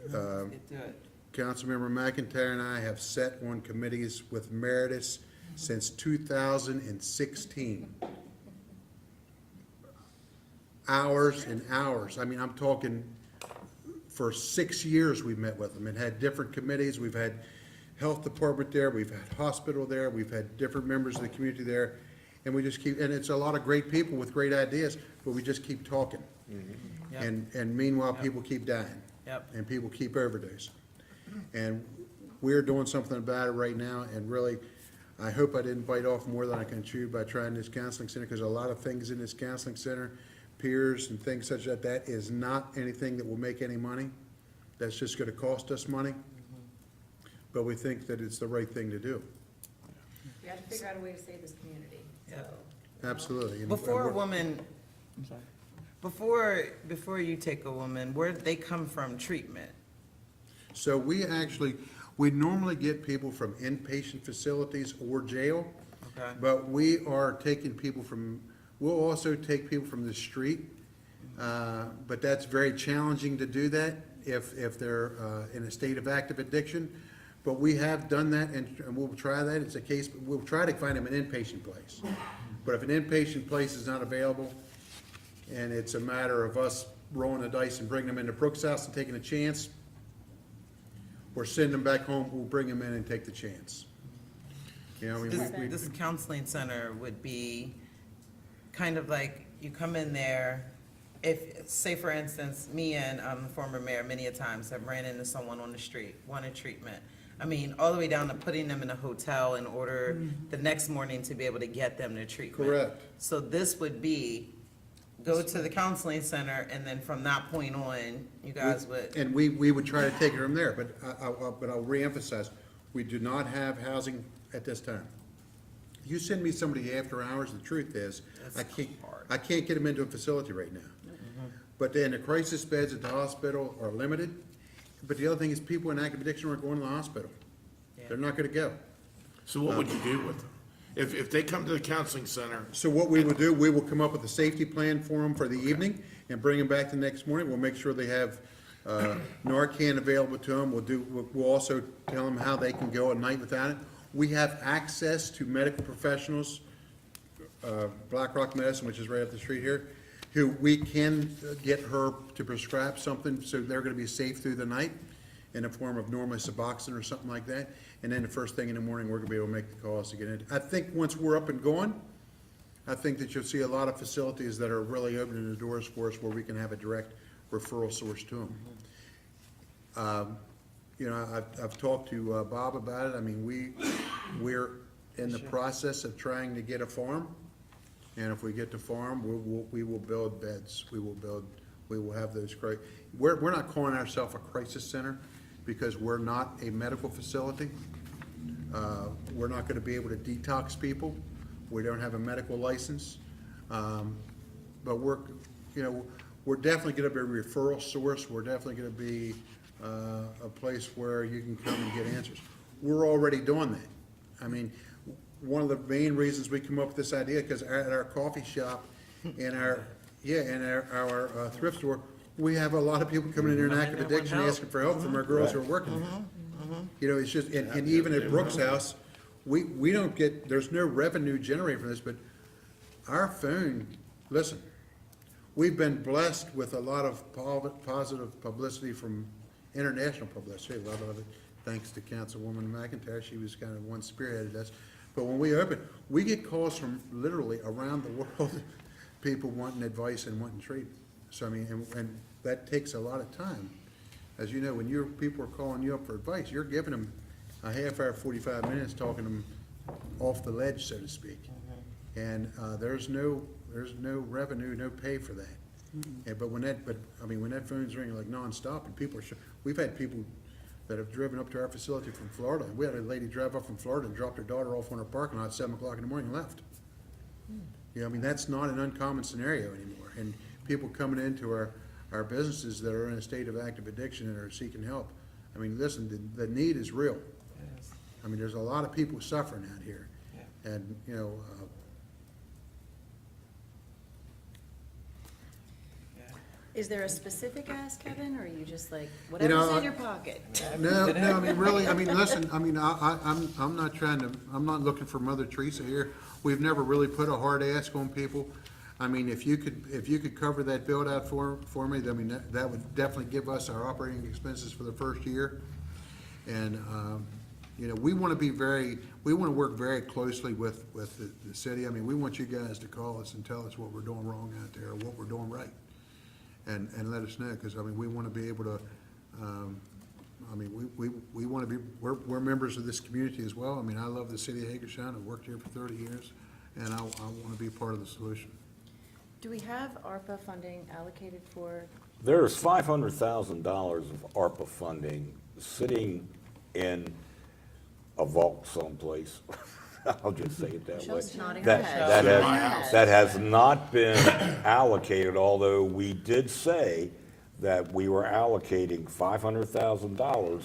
Do it. Councilmember McIntyre and I have sat on committees with Meredith since 2016. Hours and hours. I mean, I'm talking, for 6 years we've met with them and had different committees. We've had health department there, we've had hospital there, we've had different members of the community there. And we just keep, and it's a lot of great people with great ideas, but we just keep talking. Yep. And meanwhile, people keep dying. Yep. And people keep overdosing. And we're doing something about it right now, and really, I hope I didn't bite off more than I can chew by trying this counseling center, because a lot of things in this counseling center, peers and things such as that is not anything that will make any money. That's just gonna cost us money. But we think that it's the right thing to do. We have to figure out a way to save this community, so. Absolutely. And Before a we're- woman, I'm sorry, before you take a woman, where do they come from treatment? So we normally get people from inpatient facilities or jail. Okay. But we are taking people from, we'll also take people from the street. But that's very challenging to do that if they're in a state of active addiction. But we have done that, and we'll try that. It's a case, we'll try to find them an inpatient place. But if an inpatient place is not available, and it's a matter of us rolling the dice and bringing them into Brooks House and taking a chance, or send them back home, we'll bring them in and take the chance. You know, I mean, we. This counseling center would be kind of like, you come in there, if, say for instance, me and the former mayor many a times have ran into someone on the street, wanted treatment. I mean, all the way down to putting them in a hotel in order the next morning to be able to get them to treatment. Correct. So this would be, go to the counseling center, and then from that point on, you guys would, And we would try to take it from there, but I'll reemphasize, we do not have housing at this time. You send me somebody after hours, the truth is, I can't get them into a facility right now. But then the crisis beds at the hospital are limited, but the other thing is people in active addiction aren't going to the hospital. They're not gonna go. So what would you do with them? If they come to the counseling center, So what we will do, we will come up with a safety plan for them for the evening and bring them back the next morning. We'll make sure they have Narcan available to them. We'll also tell them how they can go at night without it. We have access to medical professionals, Black Rock Medicine, which is right up the street here, who we can get her to prescribe something, so they're gonna be safe through the night in the form of normally Suboxone or something like that. And then the first thing in the morning, we're gonna be able to make the calls to get in. I think once we're up and going, I think that you'll see a lot of facilities that are really opening the doors for us where we can have a direct referral source to them. You know, I've talked to Bob about it. I mean, we're in the process of trying to get a farm. And if we get the farm, we will build beds. We will have those, we're not calling ourselves a crisis center because we're not a medical facility. We're not gonna be able to detox people. We don't have a medical license. But we're definitely gonna be a referral source. We're definitely gonna be a place where you can come and get answers. We're already doing that. I mean, one of the main reasons we come up with this idea, because at our coffee shop and our thrift store, we have a lot of people coming in there in active addiction asking for help from our girls who are working there. You know, it's just, and even at Brooks House, we don't get, there's no revenue generated from this, but our phone, listen, we've been blessed with a lot of positive publicity from international publicity, a lot of it thanks to Councilwoman McIntyre. She was kind of one spearheaded us. But when we open, we get calls from literally around the world, people wanting advice and wanting treatment. So I mean, and that takes a lot of time. as you know, when people are calling you up for advice, you're giving them a half hour, 45 minutes, talking them off the ledge, so to speak. And there's no revenue, no pay for that. But when that phone's ringing like nonstop, and people are, we've had people that have driven up to our facility from Florida. We had a lady drive up from Florida and dropped her daughter off on her parking lot at 7 o'clock in the morning and left. You know, I mean, that's not an uncommon scenario anymore. And people coming into our businesses that are in a state of active addiction and are seeking help. I mean, listen, the need is real. Yes. I mean, there's a lot of people suffering out here. Yeah. And, you know, Is there a specific ask, Kevin, or are you just like, know, whatever's in your pocket? no, I mean, really, I mean, listen, I mean, I'm not looking for Mother Teresa here. We've never really put a hard ask on people. I mean, if you could cover that build out for me, I mean, that would definitely give us our operating expenses for the first year. And, you know, we want to work very closely with the city. I mean, we want you guys to call us and tell us what we're doing wrong out there, or what we're doing right. And let us know, because, I mean, we want to be able to, I mean, we want to be, we're members of this community as well. I mean, I love the city of Hagerstown. I've worked here for 30 years, and I want to be part of the solution. Do we have ARPA funding allocated for, There's $500,000 of ARPA funding sitting in a vault someplace. I'll just say it that way. Michelle's nodding her head. That has not been allocated, although we did say that we were allocating $500,000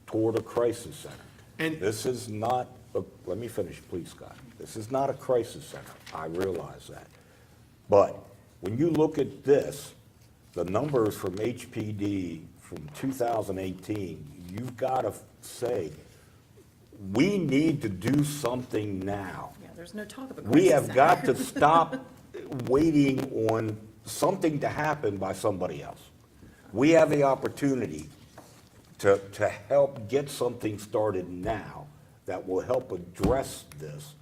toward a crisis center. And- This is not, let me finish, please, Scott. This is not a crisis center. I realize that. But when you look at this, the numbers from HPD from 2018, you've got to say, we need to do something now. yeah, there's no talk of a We crisis have center. got to stop waiting on something to happen by somebody else. We have the opportunity to help get something started now that will help address this.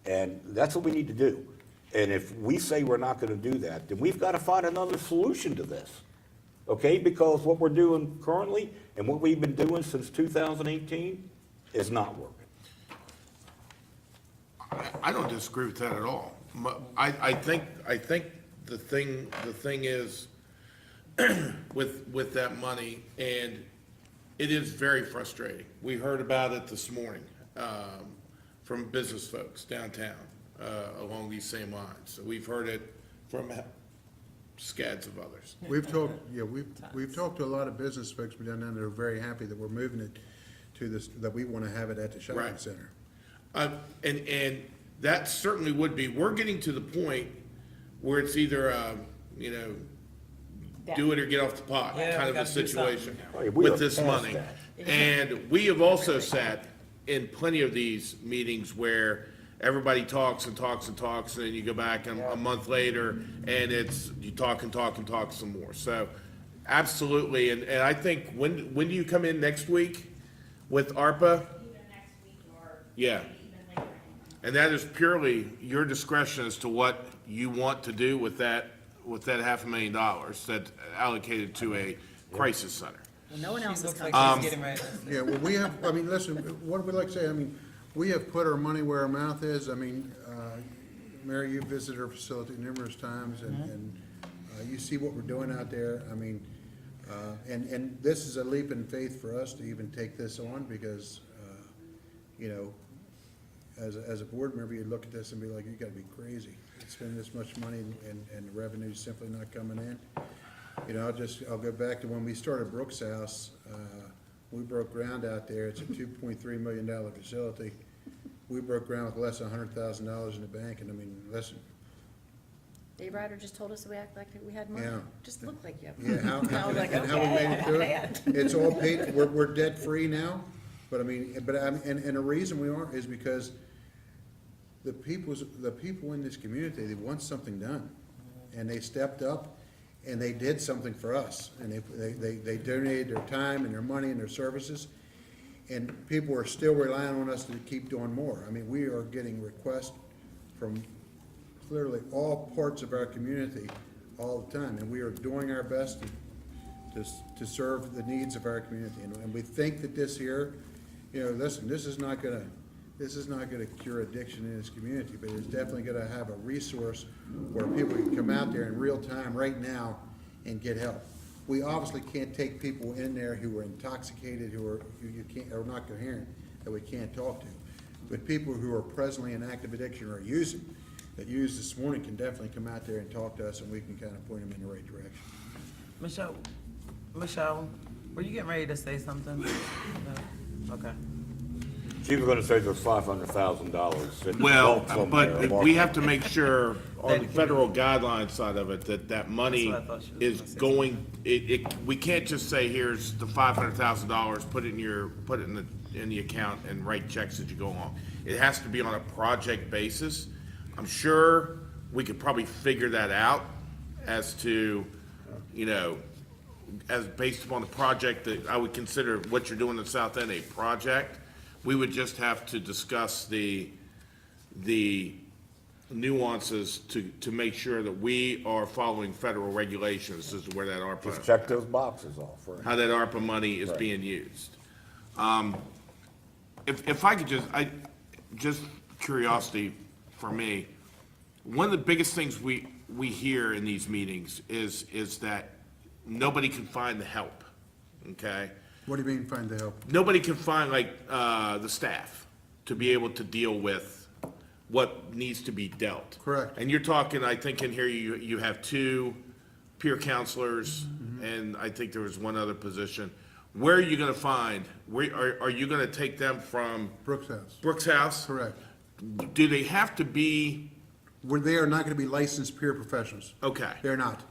And that's what we need to do. And if we say we're not gonna do that, then we've gotta find another solution to this. Okay, because what we're doing currently and what we've been doing since 2018 is not working. I don't disagree with that at all. I think the thing is, with that money, and it is very frustrating. We heard about it this morning, from business folks downtown, along these same lines. So we've heard it from scads of others. We've talked to a lot of business folks down there that are very happy that we're moving it to this, that we want to have it at the shopping Right. center. And that certainly would be, we're getting to the point where it's either, you know, do it or get off the pot, Yeah, kind we of a gotta do something. situation Oh, yeah, we are with this past money. that. And we have also sat in plenty of these meetings where everybody talks and talks and talks, and then you go back a month later, and it's, you talk and talk and talk some more. So, absolutely, and I think, when do you come in next week with ARPA? Either next week or Yeah. even later. And that is purely your discretion as to what you want to do with that $500,000 that's allocated to a crisis center. Well, no one else is Looks coming. like he's getting ready. Yeah, well, we have, I mean, listen, what we like to say, I mean, we have put our money where our mouth is. I mean, Mary, you visited our facility numerous times, and you see what we're doing out there. I mean, and this is a leap in faith for us to even take this on, because, you know, as a board member, you look at this and be like, you gotta be crazy. Spend this much money and the revenue's simply not coming in. You know, I'll go back to when we started Brooks House. We broke ground out there. It's a $2.3 million facility. We broke ground with less than $100,000 in the bank, and I mean, listen, Dave Ryder just told us we act like we had money. Yeah. Just look like you have yeah, money. how, I was like, and how we made it through okay, it. It's all paid, we're debt-free now, but I mean, and the reason we are is because the people in this community, they want something done. And they stepped up and they did something for us. And they donated their time and their money and their services. And people are still relying on us to keep doing more. I mean, we are getting requests from clearly all parts of our community all the time. And we are doing our best to serve the needs of our community. And we think that this here, you know, listen, this is not gonna cure addiction in this community, but it's definitely gonna have a resource where people can come out there in real time right now and get help. We obviously can't take people in there who are intoxicated, who you can't, are not coherent, that we can't talk to. But people who are presently in active addiction or using, that used this morning, can definitely come out there and talk to us, and we can kind of point them in the right direction. Michelle, were you getting ready to say something? No? Okay. She was gonna say there's $500,000 sitting Well, somewhere. but we have to make sure on the federal guideline side of it, that money That's what I thought she was is gonna say. going, we can't just say, here's the $500,000, put it in the account and write checks as you go along. It has to be on a project basis. I'm sure we could probably figure that out as to, you know, as based upon the project that I would consider what you're doing in South End a project. We would just have to discuss the nuances to make sure that we are following federal regulations as to where that Just ARPA, check those boxes off, right? how that ARPA money is Right. being used. If I could just curiosity for me, one of the biggest things we hear in these meetings is that nobody can find the help, okay? What do you mean, find the help? Nobody can find the staff to be able to deal with what needs to be dealt. Correct. And you're talking, I think in here you have 2 peer counselors, and I think there was one other position. Where are you gonna find, are you gonna take them from Brooks House. Brooks House? Correct. Do they have to be, They are not gonna be licensed peer professionals. okay, They're not.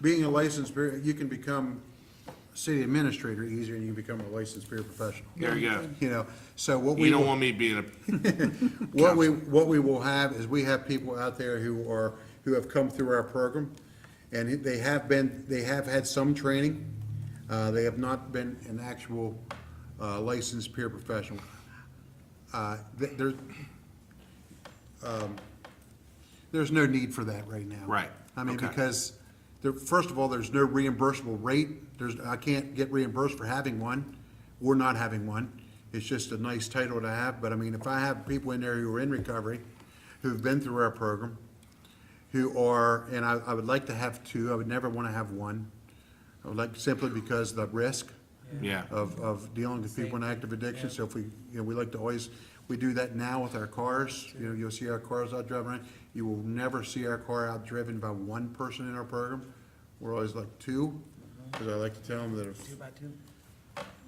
Being a licensed peer, you can become city administrator easier than you can become a licensed peer professional. there you go. You know, so what we. You don't will- want me being a, What we will have is we have people out there who have come through our program, and they have had some training. They have not been an actual licensed peer professional. There's no need for that right now. Right, I mean, okay. because first of all, there's no reimbursable rate. I can't get reimbursed for having one. We're not having one. It's just a nice title to have, but I mean, if I have people in there who are in recovery, who've been through our program, who are, and I would like to have 2, I would never want to have 1. I would like, simply because the risk yeah, of dealing with people in active addiction, so if we, we like to always, we do that now with our cars, you'll see our cars out driving around, you will never see our car out driven by 1 person in our program, we're always like 2, because I like to tell them that 2 by 2.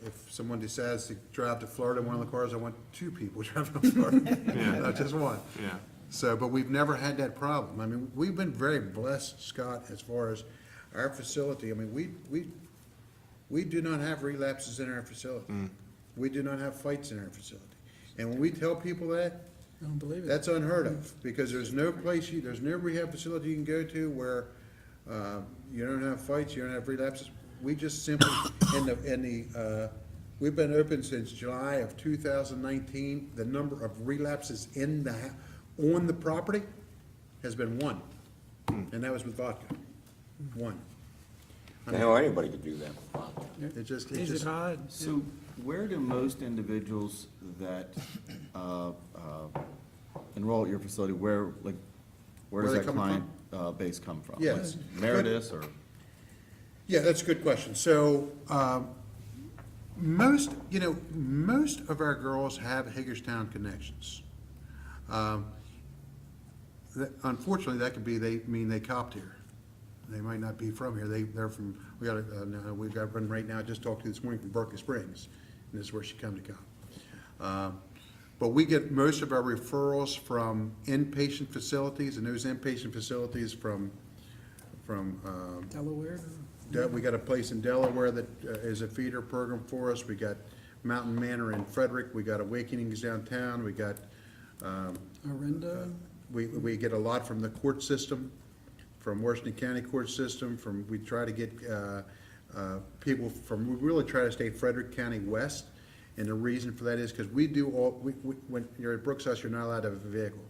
if someone decides to drive to Florida in one of the cars, I want 2 people driving to Florida, not just 1. yeah. So, but we've never had that problem. I mean, we've been very blessed, Scott, as far as our facility. I mean, we do not have relapses in our facility. We do not have fights in our facility. And when we tell people that, I don't believe it. that's unheard of, because there's no place, there's no rehab facility you can go to where you don't have fights, you don't have relapses. We just simply, we've been open since July of 2019. The number of relapses on the property has been 1, and that was with vodka. 1. The hell, anybody could do that. It just, Is it hard? So where do most individuals that enroll at your facility, where Where does they that coming client base come from? Yes. Like Meredith or? yeah, that's a good question. So, most of our girls have Hagerstown connections. Unfortunately, that could be, they copped here. They might not be from here. They're from, we've got one right now, I just talked to this morning from Berkeley Springs, and this is where she come to cop. But we get most of our referrals from inpatient facilities, and those inpatient facilities from Delaware? we got a place in Delaware that is a feeder program for us. We got Mountain Manor in Frederick. We got Awakenings downtown. We got, Orinda? we get a lot from the court system, from Washington County court system, we try to get people from, we really try to stay Frederick County West. And the reason for that is because we do when you're at Brooks House, you're not allowed to have a vehicle.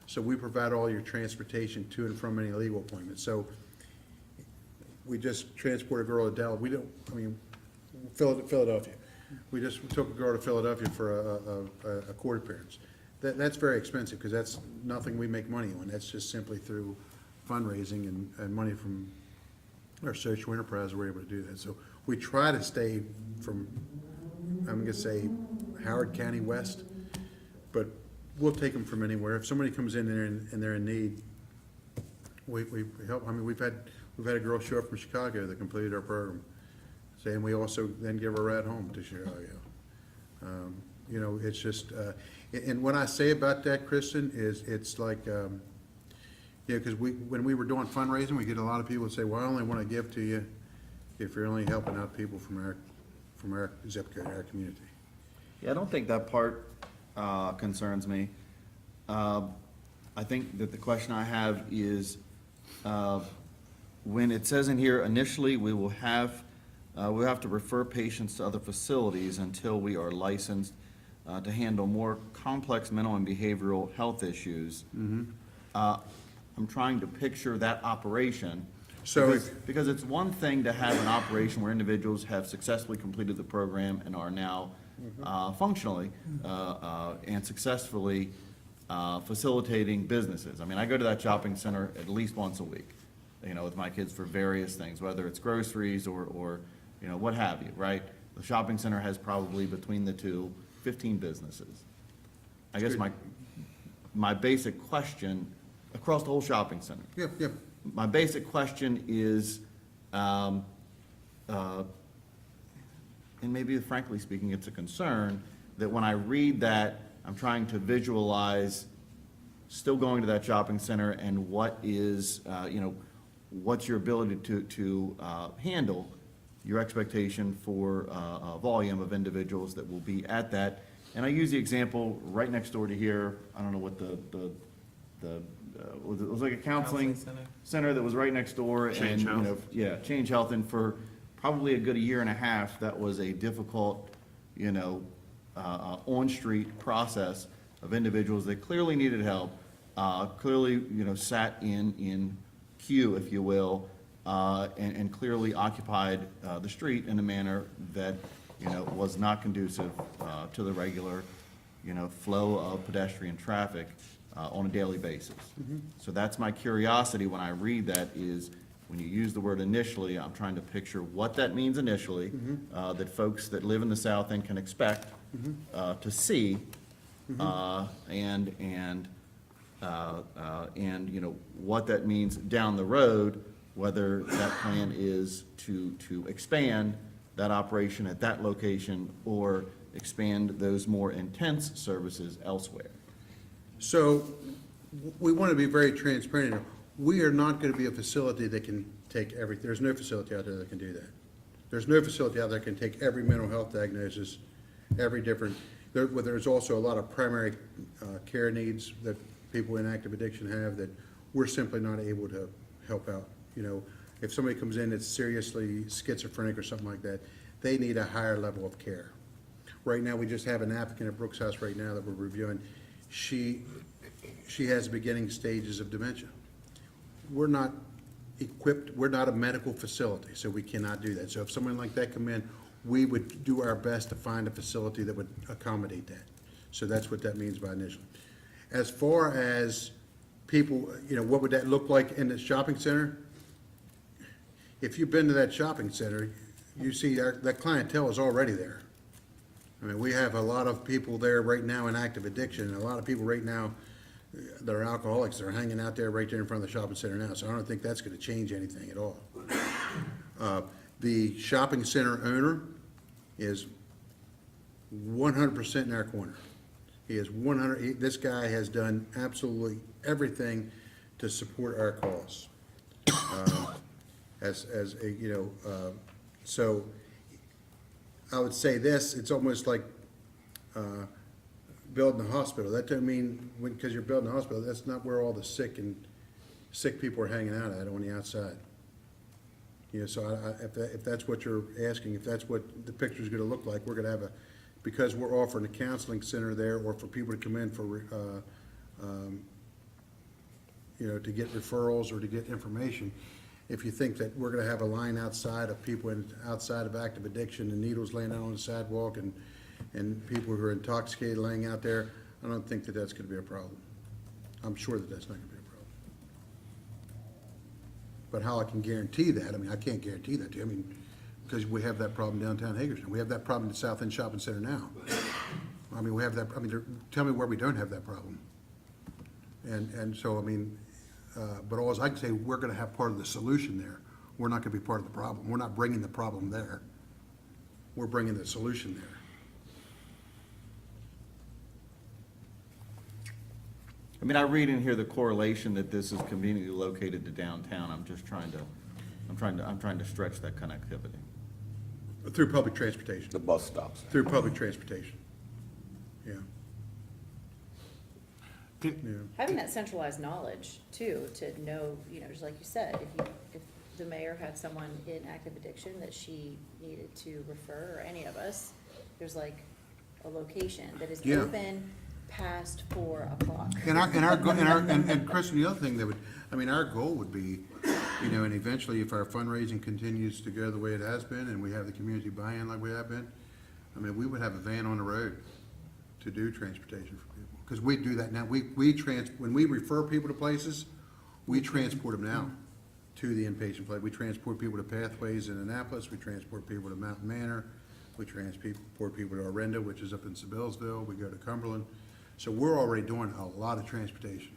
So we provide all your transportation to and from any legal appointment. So we just transported a girl to Dallas, we don't, I mean, Philadelphia. We just took a girl to Philadelphia for a court appearance. That's very expensive, because that's nothing we make money on, that's just simply through fundraising and money from our social enterprise, we're able to do that. So we try to stay from, I'm gonna say Howard County West, but we'll take them from anywhere. If somebody comes in there and they're in need, we help. I mean, we've had a girl show up from Chicago that completed our program, saying we also then give her a ride home to Chicago. You know, it's just, and what I say about that, Kristen, is it's like, yeah, because when we were doing fundraising, we get a lot of people that say, well, I only want to give to you if you're only helping out people from our zip code, our community. Yeah, I don't think that part concerns me. I think that the question I have is, when it says in here, initially, we'll have to refer patients to other facilities until we are licensed to handle more complex mental and behavioral health issues. I'm trying to picture that operation. So Because it's one thing to have an operation where individuals have successfully completed the program and are now functionally and successfully facilitating businesses. I mean, I go to that shopping center at least once a week, you know, with my kids for various things, whether it's groceries or you know, what have you, right? The shopping center has probably between the two, 15 businesses. I guess my basic question, across the whole shopping center, Yeah. my basic question is, and maybe frankly speaking, it's a concern, that when I read that, I'm trying to visualize still going to that shopping center and what is, you know, what's your ability to handle your expectation for volume of individuals that will be at that. And I use the example right next door to here, I don't know what it was like a counseling center that was right next door. Change and, you know, Health. yeah, Change Health, and for probably a good year and a half, that was a difficult, you know, on-street process of individuals that clearly needed help, clearly, you know, sat in queue, if you will, and clearly occupied the street in a manner that, you know, was not conducive to the regular, you know, flow of pedestrian traffic on a daily basis. So that's my curiosity when I read that is, when you use the word initially, I'm trying to picture what that means initially, that folks that live in the South End can expect to see, and you know, what that means down the road, whether that plan is to expand that operation at that location or expand those more intense services elsewhere. So we want to be very transparent. We are not going to be a facility that can take every, there's no facility out there that can do that. There's no facility out there that can take every mental health diagnosis, every different, there's also a lot of primary care needs that people in active addiction have that we're simply not able to help out. You know, if somebody comes in that's seriously schizophrenic or something like that, they need a higher level of care. Right now, we just have an applicant at Brooks House right now that we're reviewing. She has beginning stages of dementia. We're not equipped, we're not a medical facility, so we cannot do that. So if someone like that come in, we would do our best to find a facility that would accommodate that. So that's what that means by initially. As far as people, you know, what would that look like in the shopping center? If you've been to that shopping center, you see that clientele is already there. I mean, we have a lot of people there right now in active addiction, and a lot of people right now that are alcoholics that are hanging out there right there in front of the shopping center now, so I don't think that's gonna change anything at all. The shopping center owner is 100% in our corner. He is this guy has done absolutely everything to support our cause. As a, you know, so I would say this, it's almost like building a hospital. That doesn't mean, because you're building a hospital, that's not where all the sick people are hanging out at on the outside. You know, so if that's what you're asking, if that's what the picture's gonna look like, we're gonna have because we're offering a counseling center there, or for people to come in for, you know, to get referrals or to get information, if you think that we're gonna have a line outside of people outside of active addiction and needles laying out on the sidewalk and people who are intoxicated laying out there, I don't think that that's gonna be a problem. I'm sure that that's not gonna be a problem. But how I can guarantee that, I mean, I can't guarantee that to you, I mean, because we have that problem downtown Hagerstown. We have that problem at South End Shopping Center now. I mean, we have that, I mean, tell me where we don't have that problem. And so, I mean, but all I can say, we're gonna have part of the solution there. We're not gonna be part of the problem. We're not bringing the problem there. We're bringing the solution there. I mean, I read in here the correlation that this is conveniently located to downtown. I'm trying to stretch that connectivity. Through public transportation, The bus stops. through public transportation. Yeah. Yeah. Having that centralized knowledge too, to know, just like you said, if the mayor had someone in active addiction that she needed to refer, or any of us, there's like a location that is Yeah. open past 4 o'clock. And Kristen, the other thing that would, I mean, our goal would be, and eventually if our fundraising continues to go the way it has been and we have the community buy-in like we have been, I mean, we would have a van on the road to do transportation for people. Because we do that now. When we refer people to places, we transport them now to the inpatient place. We transport people to Pathways in Annapolis, we transport people to Mountain Manor, we transport people to Orenda, which is up in Sabellsville, we go to Cumberland. So we're already doing a lot of transportation.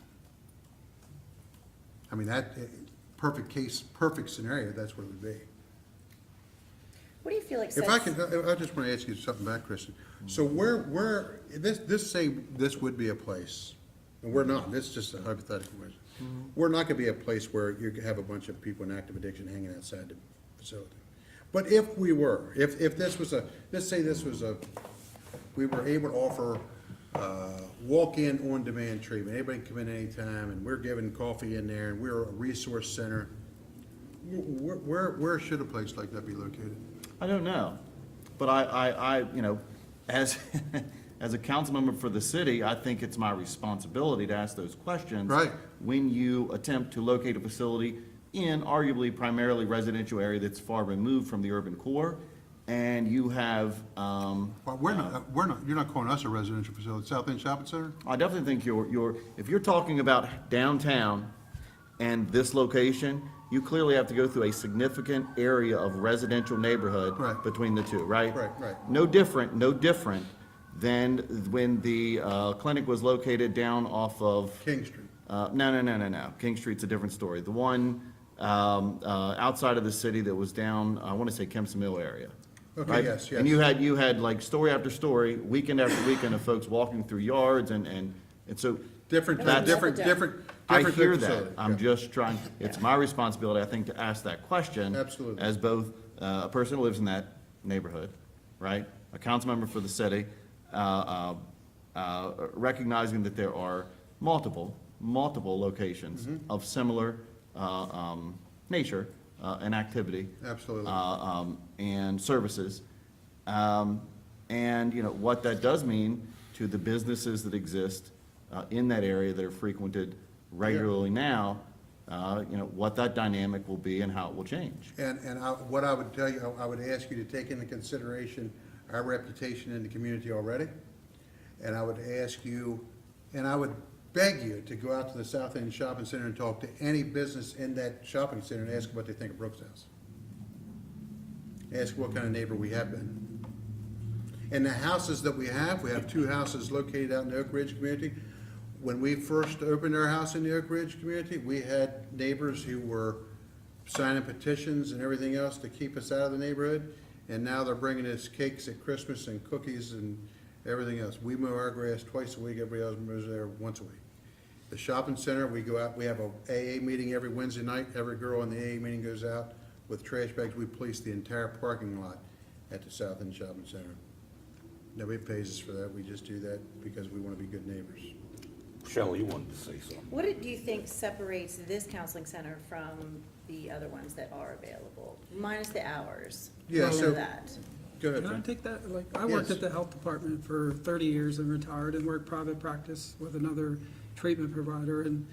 I mean, that, perfect scenario, that's what it would be. What do you feel like If I sets, can, I just want to ask you something back, Kristen. So this would be a place, and we're not, this is just a hypothetical question. We're not gonna be a place where you have a bunch of people in active addiction hanging outside the facility. But if we were, if this was let's say we were able to offer, walk-in, on-demand treatment, anybody can come in anytime, and we're giving coffee in there, and we're a resource center, where should a place like that be located? I don't know, but I as, as a council member for the city, I think it's my responsibility to ask those questions. Right. When you attempt to locate a facility in arguably primarily residential area that's far removed from the urban core, and you have, Well, you're not calling us a residential facility, South End Shopping Center? I definitely think if you're talking about downtown and this location, you clearly have to go through a significant area of residential neighborhood Right. between the two, right? Right. No different than when the clinic was located down off of. King Street. No. King Street's a different story. The one outside of the city that was down, I want to say Kemp's Mill area. Okay, right? yes. And you had like story after story, weekend after weekend of folks walking through yards and so. Different I hear that. facility, I'm yeah. just trying, it's my responsibility, I think, to ask that question. Absolutely. As both a person who lives in that neighborhood, right? A council member for the city, recognizing that there are multiple locations Mm-hmm. of similar nature and activity. Absolutely. And services. And, what that does mean to the businesses that exist in that area that are frequented regularly now, what that dynamic will be and how it will change. What I would tell you, I would ask you to take into consideration our reputation in the community already. And I would ask you, and I would beg you to go out to the South End Shopping Center and talk to any business in that shopping center and ask what they think of Brooks House. Ask what kind of neighbor we have been. And the houses that we have 2 houses located out in the Oak Ridge community. When we first opened our house in the Oak Ridge community, we had neighbors who were signing petitions and everything else to keep us out of the neighborhood. And now they're bringing us cakes at Christmas and cookies and everything else. We mow our grass twice a week, everybody else mows there once a week. The shopping center, we go out, we have a AA meeting every Wednesday night. Every girl in the AA meeting goes out with trash bags. We police the entire parking lot at the South End Shopping Center. Nobody pays us for that. We just do that because we want to be good neighbors. Shelley, you wanted to say something? what do you think separates this counseling center from the other ones that are available, minus the hours? Yeah, None of so- that. Go ahead, Can I Jim. take that? Like, I worked Yes. at the health department for 30 years and retired and worked private practice with another treatment provider. And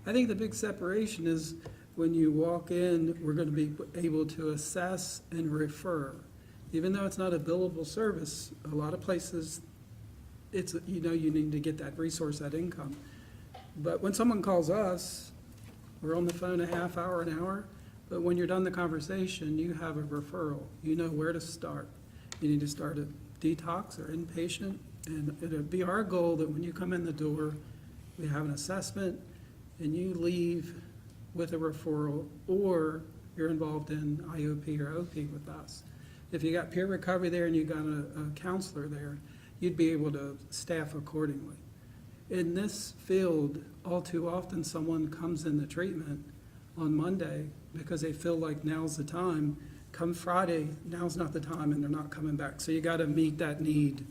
I think the big separation is when you walk in, we're gonna be able to assess and refer. Even though it's not a billable service, a lot of places, it's, you know, you need to get that resource, that income. But when someone calls us, we're on the phone a half hour, an hour, but when you're done the conversation, you have a referral. You know where to start. You need to start at detox or inpatient, and it'll be our goal that when you come in the door, we have an assessment, and you leave with a referral, or you're involved in IOP or OP with us. If you got peer recovery there and you got a counselor there, you'd be able to staff accordingly. In this field, all too often, someone comes into treatment on Monday because they feel like now's the time. Come Friday, now's not the time, and they're not coming back. So you gotta meet that need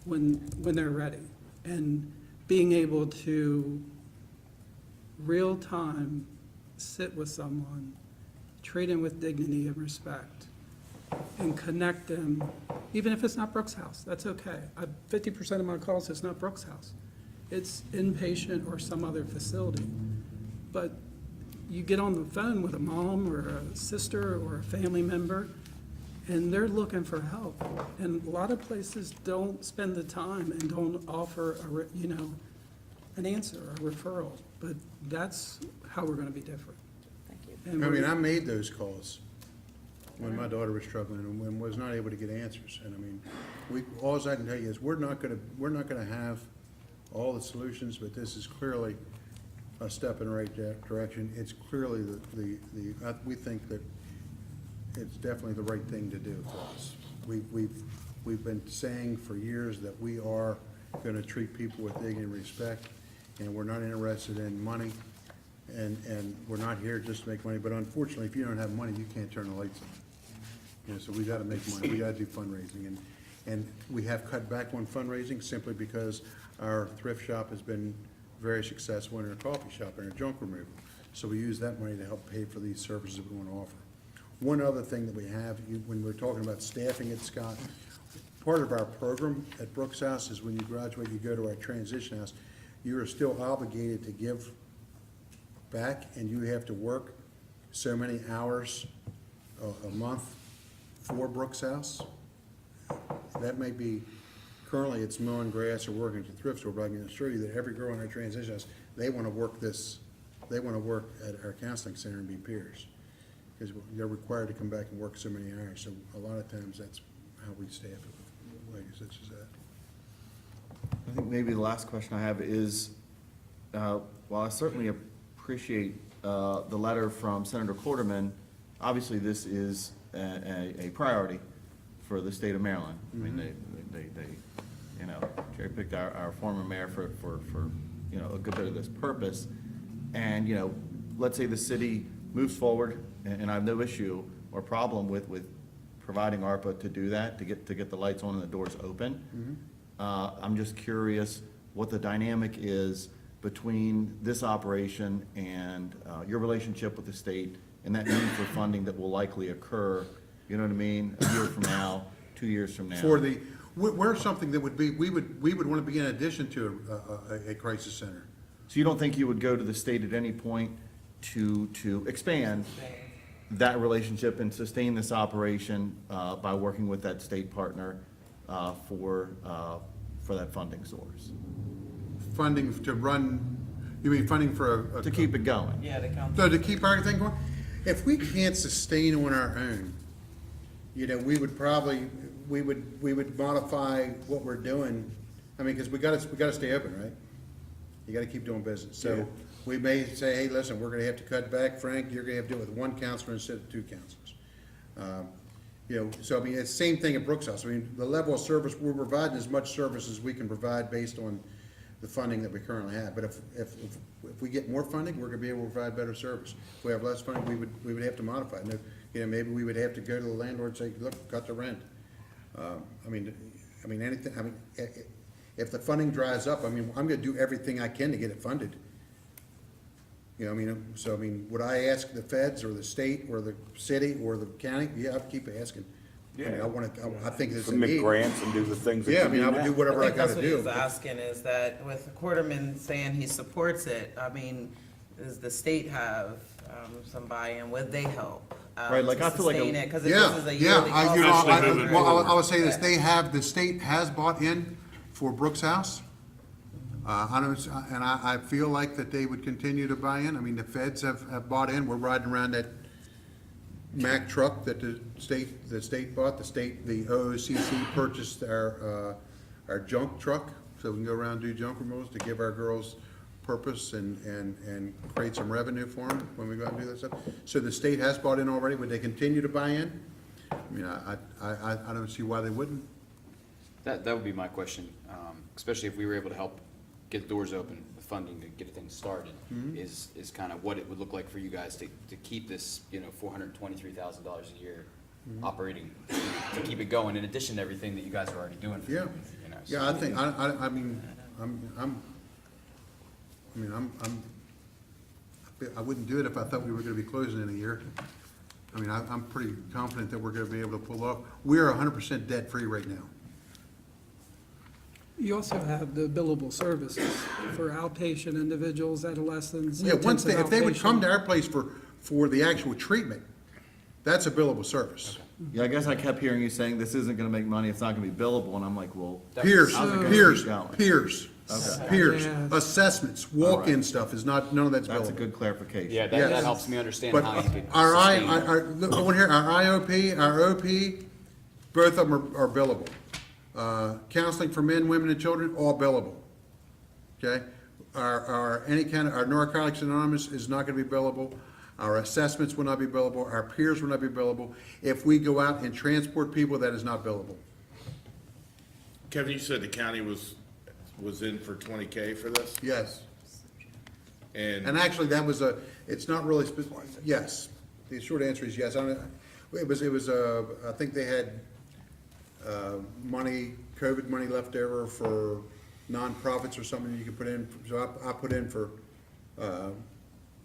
when they're ready. And being able to real time sit with someone, treat them with dignity and respect, and connect them, even if it's not Brooks House, that's okay. 50% of my calls, it's not Brooks House. It's inpatient or some other facility. But you get on the phone with a mom or a sister or a family member, and they're looking for help. And a lot of places don't spend the time and don't offer an answer, a referral. But that's how we're gonna be different. Thank you. And I we're- mean, I made those calls when my daughter was struggling and was not able to get answers. And I mean, all I can tell you is we're not gonna have all the solutions, but this is clearly a step in the right direction. It's clearly we think that it's definitely the right thing to do for us. We've been saying for years that we are gonna treat people with dignity and respect, and we're not interested in money, and we're not here just to make money, but unfortunately, if you don't have money, you can't turn the lights on. You know, so we gotta make money, we gotta do fundraising, and we have cut back on fundraising simply because our thrift shop has been very successful in our coffee shop and our junk removal. So we use that money to help pay for these services that we wanna offer. One other thing that we have, when we're talking about staffing at Scott, part of our program at Brooks House is when you graduate, you go to our transition house, you are still obligated to give back, and you have to work so many hours a month for Brooks House. That may be, currently it's mowing grass or working at the thrift store, but I can assure you that every girl in our transition house, they wanna work at our counseling center and be peers. Because they're required to come back and work so many hours, so a lot of times that's how we staff it with ladies such as that. I think maybe the last question I have is, while I certainly appreciate the letter from Senator Corderman, obviously this is a priority for the state of Maryland. I mean, they cherry-picked our former mayor for a good bit of this purpose. And, let's say the city moves forward, and I have no issue or problem with providing ARPA to do that, to get the lights on and the doors open. I'm just curious what the dynamic is between this operation and your relationship with the state and that need for funding that will likely occur, you know what I mean, a year from now, 2 years from now. We're something that would be, we would want to be in addition to a crisis center. So you don't think you would go to the state at any point to expand that relationship and sustain this operation by working with that state partner for that funding source? Funding to run, you mean funding for a? To keep it going? Yeah, the council. So to keep everything going? If we can't sustain on our own, we would probably, we would modify what we're doing. I mean, because we gotta stay open, right? You gotta keep doing business. Yeah. So we may say, hey, listen, we're gonna have to cut back, Frank, you're gonna have to do it with one counselor instead of two counselors. So I mean, it's the same thing at Brooks House. I mean, the level of service, we're providing as much service as we can provide based on the funding that we currently have. But if we get more funding, we're gonna be able to provide better service. If we have less funding, we would have to modify it. Maybe we would have to go to the landlord and say, look, cut the rent. If the funding dries up, I'm gonna do everything I can to get it funded. Would I ask the feds or the state or the city or the county? Yeah, I'd keep asking. I think there's a Submit need. grants and do the things that Yeah, you I would do whatever I think that's gotta what do. he's asking, is that with Quarterman saying he supports it, does the state have, some buy-in? Would they help? Right, like, I feel like a- sustain it? 'Cause if Yeah, this is a yeah, yearly cost. you know, Especially moving well, I forward. would say this, the state has bought in for Brooks House. I don't, and I feel like that they would continue to buy in. I mean, the feds have bought in. We're riding around that Mack truck that the state bought. The OOCC purchased our junk truck, so we can go around and do junk removals to give our girls purpose and create some revenue for them when we go out and do that stuff. So the state has bought in already. Would they continue to buy in? I mean, I don't see why they wouldn't. That would be my question, especially if we were able to help get the doors open with funding to get things started, is kind of what it would look like for you guys to keep this, $423,000 a year operating, to keep it going, in addition to everything that you guys are already doing for the Yeah, community, so. yeah, I think, I mean, I wouldn't do it if I thought we were gonna be closing in a year. I mean, I'm pretty confident that we're gonna be able to pull off. We're 100% debt-free right now. You also have the billable services for outpatient individuals, adolescents. Yeah, once they, if they would come to outpatient. our place for the actual treatment, that's a billable service. Yeah, I guess I kept hearing you saying this isn't gonna make money, it's not gonna be billable, and I'm like, well. Peers, how's it gonna peers, keep going? peers, Okay. peers, Yeah. assessments, walk-in Alright. stuff is not, none of that's That's a billable. good clarification. Yeah, Yes. that helps me understand But how you could our sustain that. look over here, our IOP, our OP, both of them are billable. Counseling for men, women, and children, all billable. Okay? Our Narcotics Anonymous is not gonna be billable. Our assessments will not be billable. Our peers will not be billable. If we go out and transport people, that is not billable. Kevin, you said the county was in for 20K for this? Yes. And And actually, that was it's not really, yes. The short answer is yes. It was, I think they had, COVID money left over for nonprofits or something you could put in. So I put in for,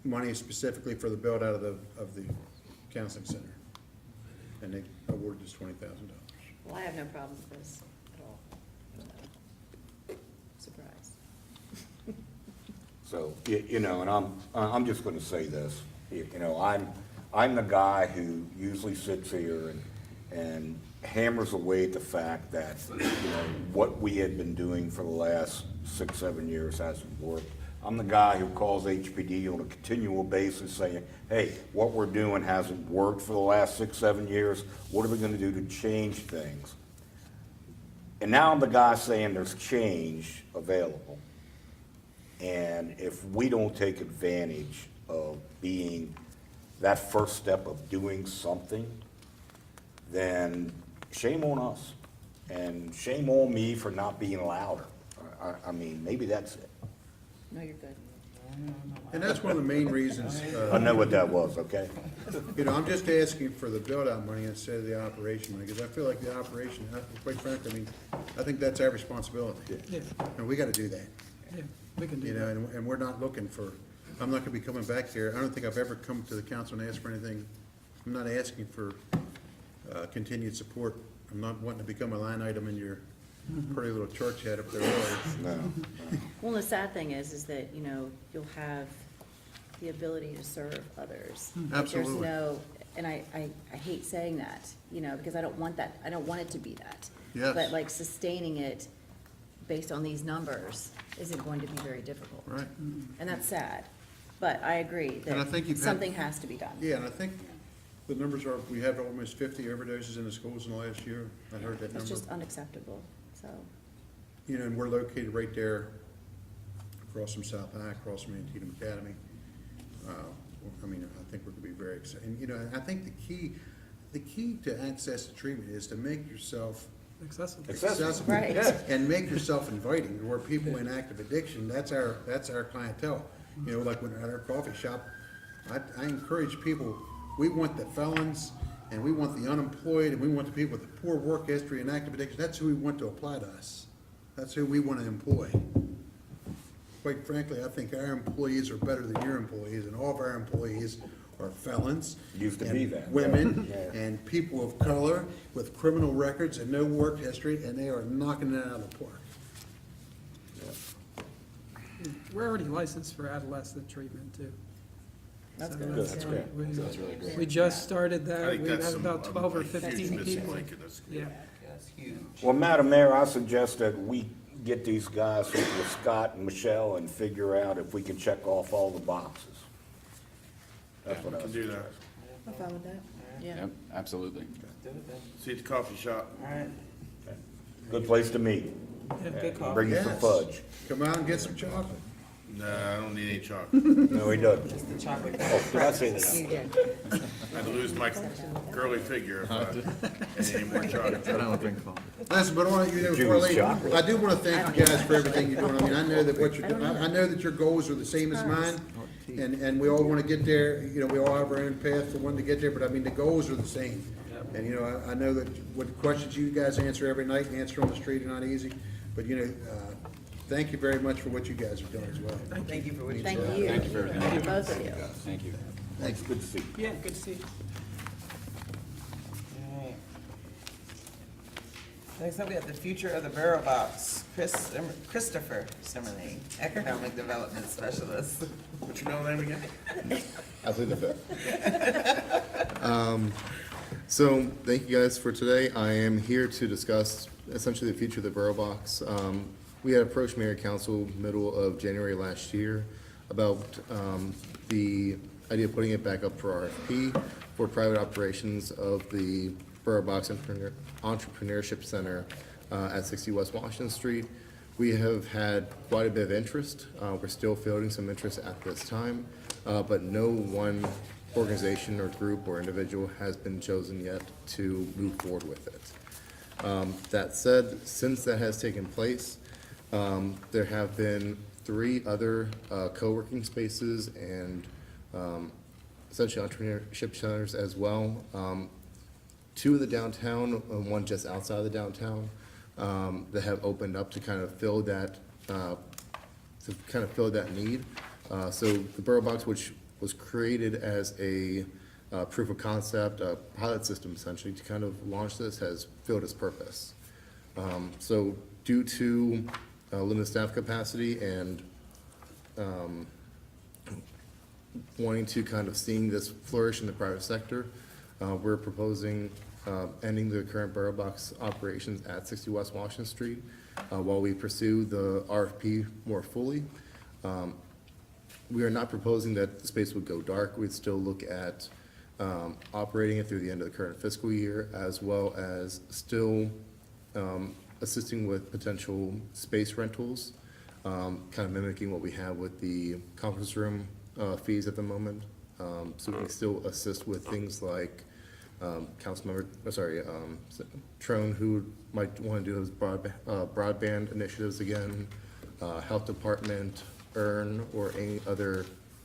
money specifically for the build out of the counseling center. And they awarded us $20,000. Well, I have no problem with this at all. Surprise. So, and I'm just gonna say this, I'm the guy who usually sits here and hammers away at the fact that, what we had been doing for the last 6, 7 years hasn't worked. I'm the guy who calls HPD on a continual basis saying, hey, what we're doing hasn't worked for the last 6, 7 years. What are we gonna do to change things? And now I'm the guy saying there's change available. And if we don't take advantage of being that first step of doing something, then shame on us. And shame on me for not being louder. I mean, maybe that's it. No, you're good. And that's one of the main reasons, I know what that was, okay? I'm just asking for the build-out money instead of the operation money, because I feel like the operation, quite frankly, I mean, I think that's our responsibility. Yeah, And we gotta do that, yeah, we can do that. and we're not looking for, I'm not gonna be coming back here, I don't think I've ever come to the council and asked for anything. I'm not asking for, continued support. I'm not wanting to become a line item in your pretty little chart you had up there earlier. No. Well, the sad thing is that, you'll have the ability to serve others. Like, Absolutely. There's no, and I hate saying that, because I don't want that, I don't want it to be that. Yes. But like sustaining it based on these numbers isn't going to be very difficult. Right. And that's sad, but I agree And I that think you've had- something has to be done. Yeah, and I think the numbers are, we have almost 50 overdoses in the schools in the last year. I heard that It's number. just unacceptable, so. And we're located right there across from South High, across from Antietam Academy. I mean, I think we're gonna be very excited. And, I think the key to access to treatment is to make yourself Accessible. accessible. Right. And make yourself inviting, where people in active addiction, that's our clientele. Like when at our coffee shop, I encourage people, we want the felons, and we want the unemployed, and we want the people with poor work history and active addiction. That's who we want to apply to us. That's who we want to employ. Quite frankly, I think our employees are better than your employees, and all of our employees are felons. Used to be and that. Women, Yeah. and people of color with criminal records and no work history, and they are knocking it out of the park. we're already licensed for adolescent treatment too. That's So good. That's great. That's really great. We just started I that. think We that's have some- about 12 or a huge 15 missing people. link in this. Yeah. That's huge. Well, Madam Mayor, I suggest that we get these guys with Scott and Michelle and figure out if we can check off all the boxes. That's what I Can do that. suggest. I'm fine with that, yeah. Yep, absolutely. Do it then. See you at the coffee shop. All right. Good place to meet. Yeah, good call. Bring you some fudge. Come out and get some chocolate. Nah, I don't need any chocolate. No, he doesn't. Just the chocolate. Oh, did I say that? I'd lose my girly figure if I had any more chocolate. I don't drink coffee. Listen, but before I Judy's leave, chocolate. I do want to thank you guys for everything you're doing. I mean, I know that what you're doing, I know that your goals are the same as mine, and we all want to get there, you know, we all have our own path for wanting to get there, but I mean, the goals are the same. And, you know, I know that what questions you guys answer every night, and answer on the street are not easy, but, you know, thank you very much for what you guys have done as well. Thank you for what you Thank do. you. Thank you for everything. Both of you. Thank you. Thanks, good to see you. Yeah, good to see you. All right. Next up, we have the future of the Borough Box, Christopher Simmerly, Economic Development Specialist. What's your middle name again? I plead the fifth. So, thank you guys for today. I am here to discuss essentially the future of the Borough Box. We had approached Mayor Council middle of January last year about the idea of putting it back up for RFP for private operations of the Borough Box Entrepreneurship Center at 60 West Washington Street. We have had quite a bit of interest. We're still fielding some interest at this time, but no one organization or group or individual has been chosen yet to move forward with it. That said, since that has taken place, there have been 3 other co-working spaces and essentially entrepreneurship centers as well. 2 of the downtown, and 1 just outside of the downtown, that have opened up to kind of fill that, need. So the Borough Box, which was created as a proof of concept, a pilot system essentially to kind of launch this, has filled its purpose. So due to limited staff capacity and wanting to kind of seeing this flourish in the private sector, we're proposing ending the current Borough Box operations at 60 West Washington Street while we pursue the RFP more fully. We are not proposing that the space would go dark. We'd still look at operating it through the end of the current fiscal year, as well as still assisting with potential space rentals, kind of mimicking what we have with the conference room fees at the moment. So we can still assist with things like Trone, who might want to do his broadband initiatives again, Health Department, EARN, or any other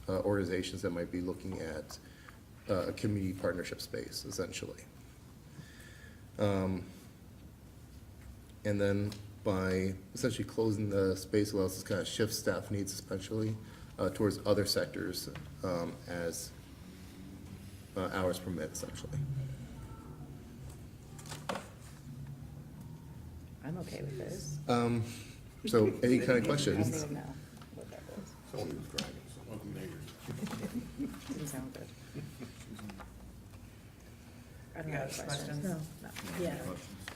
organizations that might be looking at a community partnership space, essentially. And then by essentially closing the space, allows us to kind of shift staff needs especially towards other sectors as hours permit, essentially. I'm okay with this. So any kind of I don't questions? even know what that was. Someone was driving something. Welcome neighbors. Didn't sound good. I don't You have got questions. questions? No, yeah,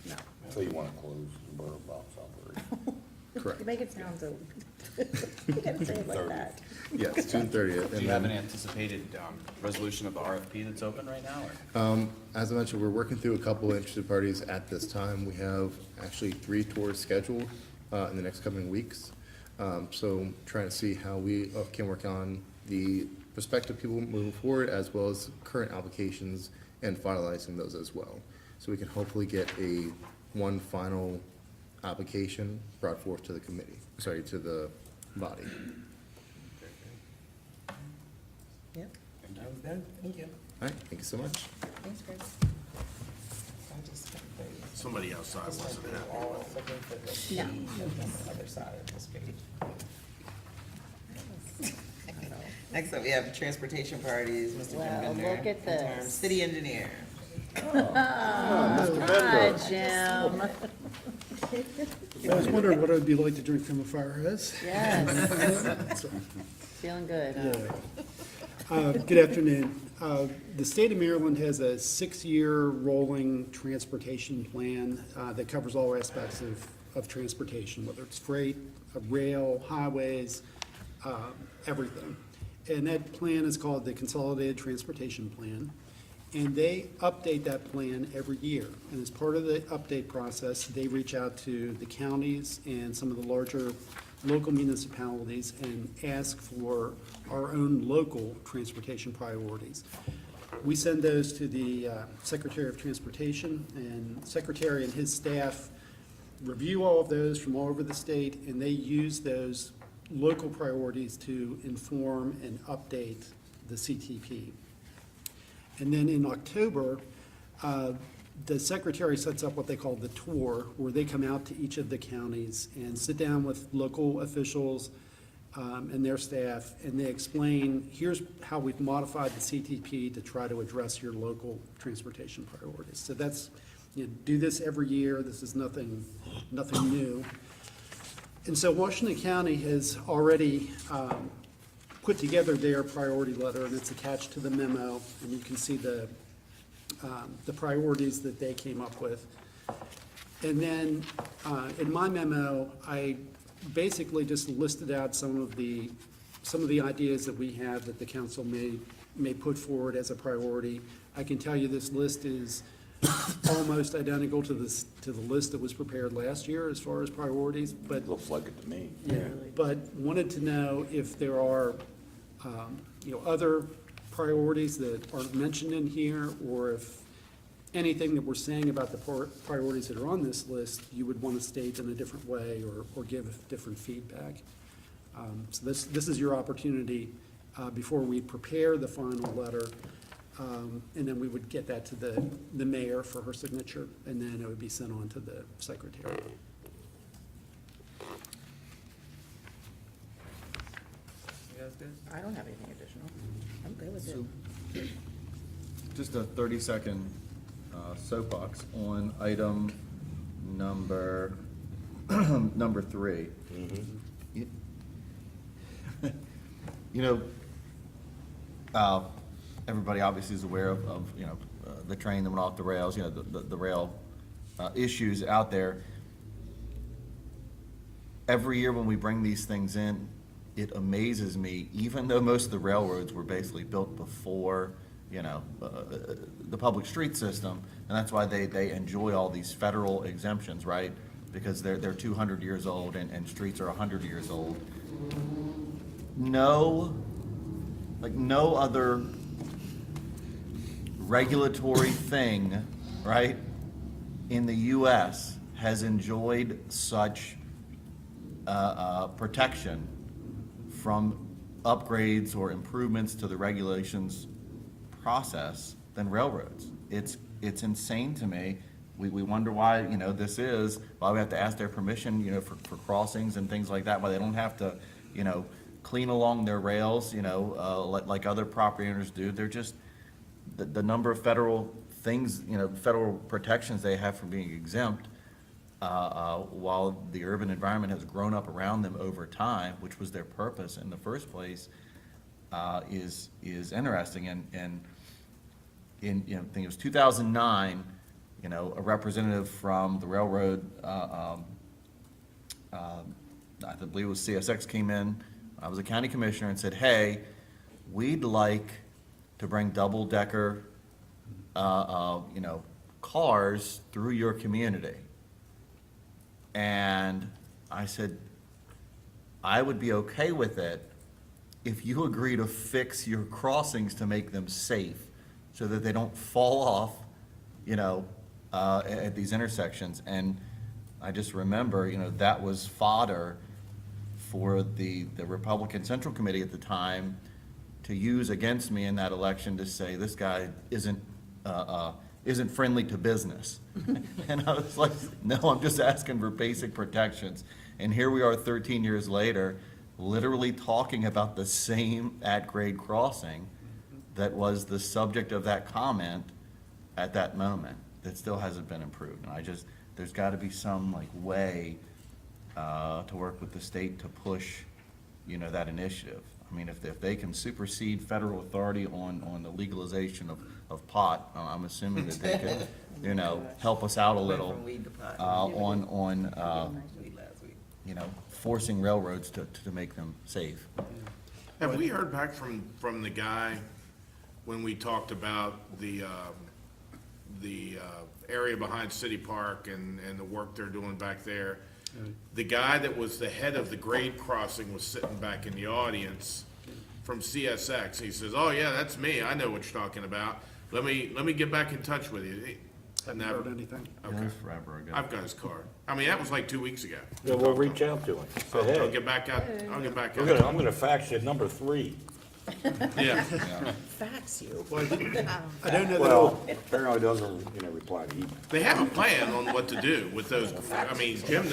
no. So you want to close the Borough Box operation? Correct. You make it sound so, you gotta say it like that. Yes, June 30th. Do you have an anticipated resolution of the RFP that's open right now, or? As I mentioned, we're working through a couple of interested parties at this time. We have actually 3 tours scheduled in the next coming weeks. So trying to see how we can work on the prospective people moving forward, as well as current applications and finalizing those as well. So we can hopefully get one final application brought forth to the committee, to the body. Yep, That was good. Thank you. All right, thank you so much. thanks, Chris. I just think they- Somebody outside it's like wasn't we're happy. all looking for the page No. on the other side of this page. Next up, we have transportation priorities, Mr. Jim Well, Bender. look at interim this. City engineer. Hi, Jim. I was wondering what it would be like to drink from a fire hose. Yes. Feeling good, huh? Good afternoon. The state of Maryland has a 6-year rolling transportation plan that covers all aspects of transportation, whether it's freight, rail, highways, everything. And that plan is called the Consolidated Transportation Plan. And they update that plan every year. And as part of the update process, they reach out to the counties and some of the larger local municipalities and ask for our own local transportation priorities. We send those to the Secretary of Transportation, and Secretary and his staff review all of those from all over the state, and they use those local priorities to inform and update the CTP. And then in October, the secretary sets up what they call the tour, where they come out to each of the counties and sit down with local officials and their staff, and they explain, here's how we've modified the CTP to try to address your local transportation priorities. So that's, you know, do this every year. This is nothing new. And so Washington County has already put together their priority letter, and it's attached to the memo, and you can see the priorities that they came up with. And then in my memo, I basically just listed out some of the ideas that we have that the council may put forward as a priority. I can tell you this list is almost identical to the list that was prepared last year as far as priorities, but Looks like it to me. yeah, but wanted to know if there are, other priorities that aren't mentioned in here, or if anything that we're saying about the priorities that are on this list, you would want to state in a different way or give different feedback. So this is your opportunity before we prepare the final letter, and then we would get that to the mayor for her signature, and then it would be sent on to the secretary. You guys good? I don't have anything additional. I'm good with it. Just a 30-second soapbox on item number 3. You everybody obviously is aware of the train that went off the rails, the rail issues out there. Every year when we bring these things in, it amazes me, even though most of the railroads were basically built before, the public street system, and that's why they enjoy all these federal exemptions, right? Because they're 200 years old and streets are 100 years old. No other regulatory thing, right, in the U.S. has enjoyed such protection from upgrades or improvements to the regulations process than railroads. It's insane to me. We wonder why, this is, why we have to ask their permission, for crossings and things like that, why they don't have to, clean along their rails, like other property owners do. They're just, the number of federal things, federal protections they have from being exempt, while the urban environment has grown up around them over time, which was their purpose in the first place, is interesting. And in, I think it was 2009, a representative from the railroad, I believe it was CSX, came in. I was a county commissioner and said, hey, we'd like to bring double-decker, cars through your community. And I said, I would be okay with it if you agree to fix your crossings to make them safe so that they don't fall off, at these intersections. And I just remember, that was fodder for the Republican Central Committee at the time to use against me in that election to say, this guy isn't friendly to business. And I was like, no, I'm just asking for basic protections. And here we are 13 years later, literally talking about the same at-grade crossing that was the subject of that comment at that moment, that still hasn't been improved. And there's gotta be some way to work with the state to push, you know, that initiative. I mean, if they can supersede federal authority on the legalization of pot, I'm assuming that they could, you know, help us out a little From weed to pot. on, Weed last week. you know, forcing railroads to make them safe. Have we heard back from the guy when we talked about the area behind City Park and the work they're doing back there? The guy that was the head of the grade crossing was sitting back in the audience from CSX. He says, "Oh, yeah, that's me. I know what you're talking about. Let me get back in touch with you." Haven't heard anything. Okay. That was forever ago. I've got his card. I mean, that was like 2 weeks ago. Yeah, we'll reach out to him. Say, I'll hey, get back out, I'll get back I'm out. gonna fax you number 3. Yeah. Fax you. Well, I don't know that Well, apparently doesn't, you know, reply to email. They have a plan on what to do with those, I mean, Jim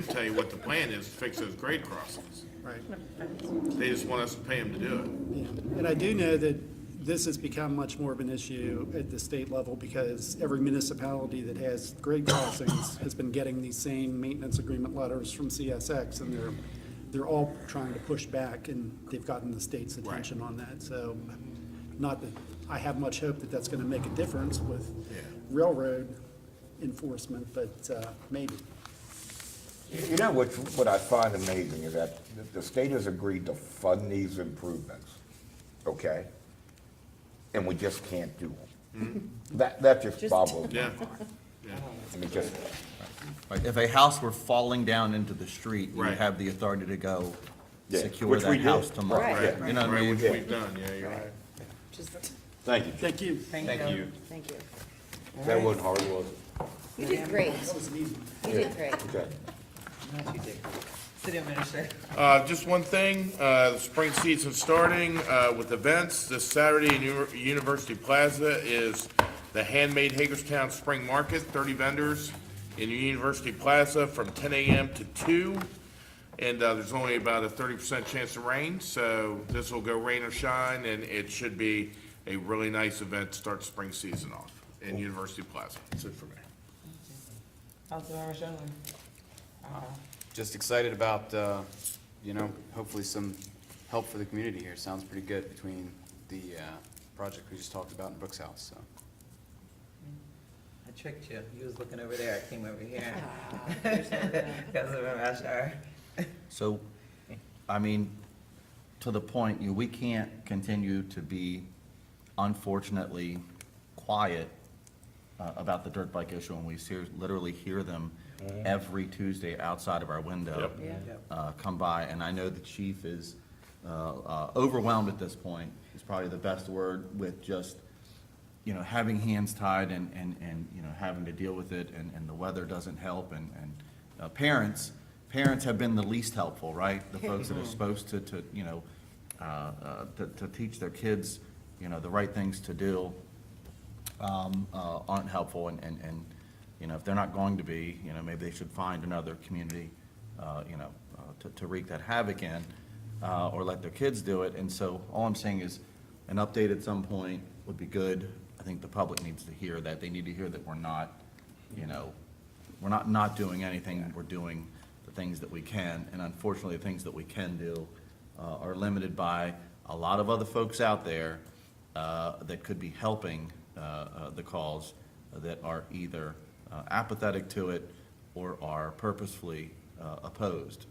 tell you what the plan is to fix those grade crossings. right. They just want us to pay them to do it. Yeah. And I do know that this has become much more of an issue at the state level because every municipality that has grade crossings has been getting these same maintenance agreement letters from CSX, and they're all trying to push back, and they've gotten the state's attention on that. So, not that I have much hope that that's gonna make a difference with railroad enforcement, but, maybe. You know, what I find amazing is that the state has agreed to fund these improvements, okay? And we just can't do them. That just boggles my Yeah. mind. I mean, just, Right, if a house were falling down into the street, you would Right. have the authority to go Yeah, secure which that we did. house tomorrow. Right. You know what I Right, mean? which we've done, yeah, you're right. Just, thank you. Thank you. Thank you. thank you. That wasn't hard, was it? You did great. That was an easy. You did great. Okay. Not you, Dick. City Administrator. Just one thing, the spring season starting, with events. This Saturday in University Plaza is the Handmade Hagerstown Spring Market, 30 vendors in University Plaza from 10 a.m. to 2. And, there's only about a 30% chance of rain, so this will go rain or shine, and it should be a really nice event to start spring season off in University Plaza. That's it for me. Councilmember Shanley. Just excited about, you know, hopefully some help for the community here. Sounds pretty good between the project we just talked about in Brooks House, so. I tricked you. You was looking over there. I came over here. Councilmember Ashar. So, I mean, to the point, we can't continue to be unfortunately quiet about the dirt bike issue, and we literally hear them every Tuesday outside of our window. Come by, and I know the chief is overwhelmed at this point, is probably the best word, with just, you know, having hands tied and, you know, having to deal with it, and the weather doesn't help, and parents have been the least helpful, right? The folks that are supposed to you know, to teach their kids, you know, the right things to do, aren't helpful, and, you know, if they're not going to be, you know, maybe they should find another community, you know, to wreak that havoc in, or let their kids do it. And so all I'm saying is an update at some point would be good. I think the public needs to hear that. They need to hear that we're not, you know, we're not doing anything. We're doing the things that we can. And unfortunately, the things that we can do are limited by a lot of other folks out there that could be helping the cause that are either apathetic to it or are purposefully opposed.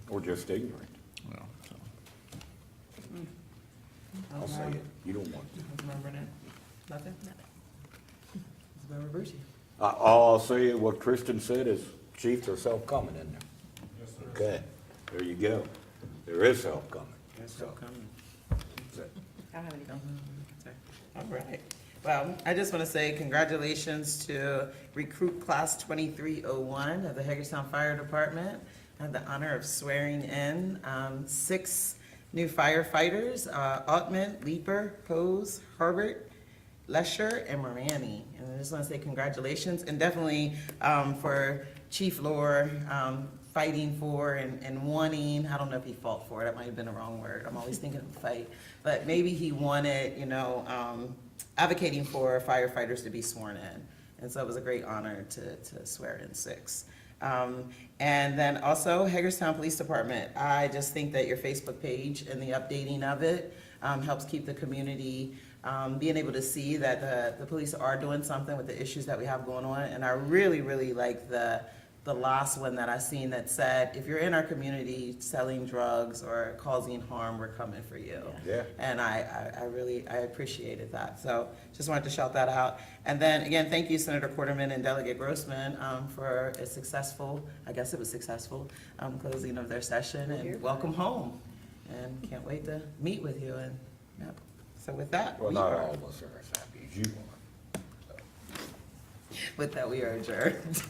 Or just ignorant. Well, so. I'll say it. You don't want to. Councilmember Burnett. Nothing? Councilmember Brucey. All I'll say is what Kristen said is, chief, there's help coming in there. Yes, sir. Okay, there you go. There is help coming. There's still coming. That's it. I don't have anything. All right. Well, I just want to say congratulations to recruit class 2301 of the Hagerstown Fire Department. I had the honor of swearing in 6 new firefighters, Altman, Leeper, Pose, Herbert, Lesher, and Morani. And I just want to say congratulations, and definitely for Chief Lore, fighting for and wanting, I don't know if he fought for it, that might have been the wrong word, I'm always thinking of fight, but maybe he wanted, you know, advocating for firefighters to be sworn in. And so it was a great honor to swear in 6. And then also Hagerstown Police Department. I just think that your Facebook page and the updating of it helps keep the community being able to see that the police are doing something with the issues that we have going on. And I really, really like the last one that I seen that said, if you're in our community selling drugs or causing harm, we're coming for you. Yeah. And I really, I appreciated that. So just wanted to shout that out. And then again, thank you Senator Quarterman and Delegate Grossman for a successful, I guess it was successful, closing of their session, and welcome home. And can't wait to meet with you, and, yep. So with that, Well, we not are- all of us are as happy as you are. with that, we are adjourned.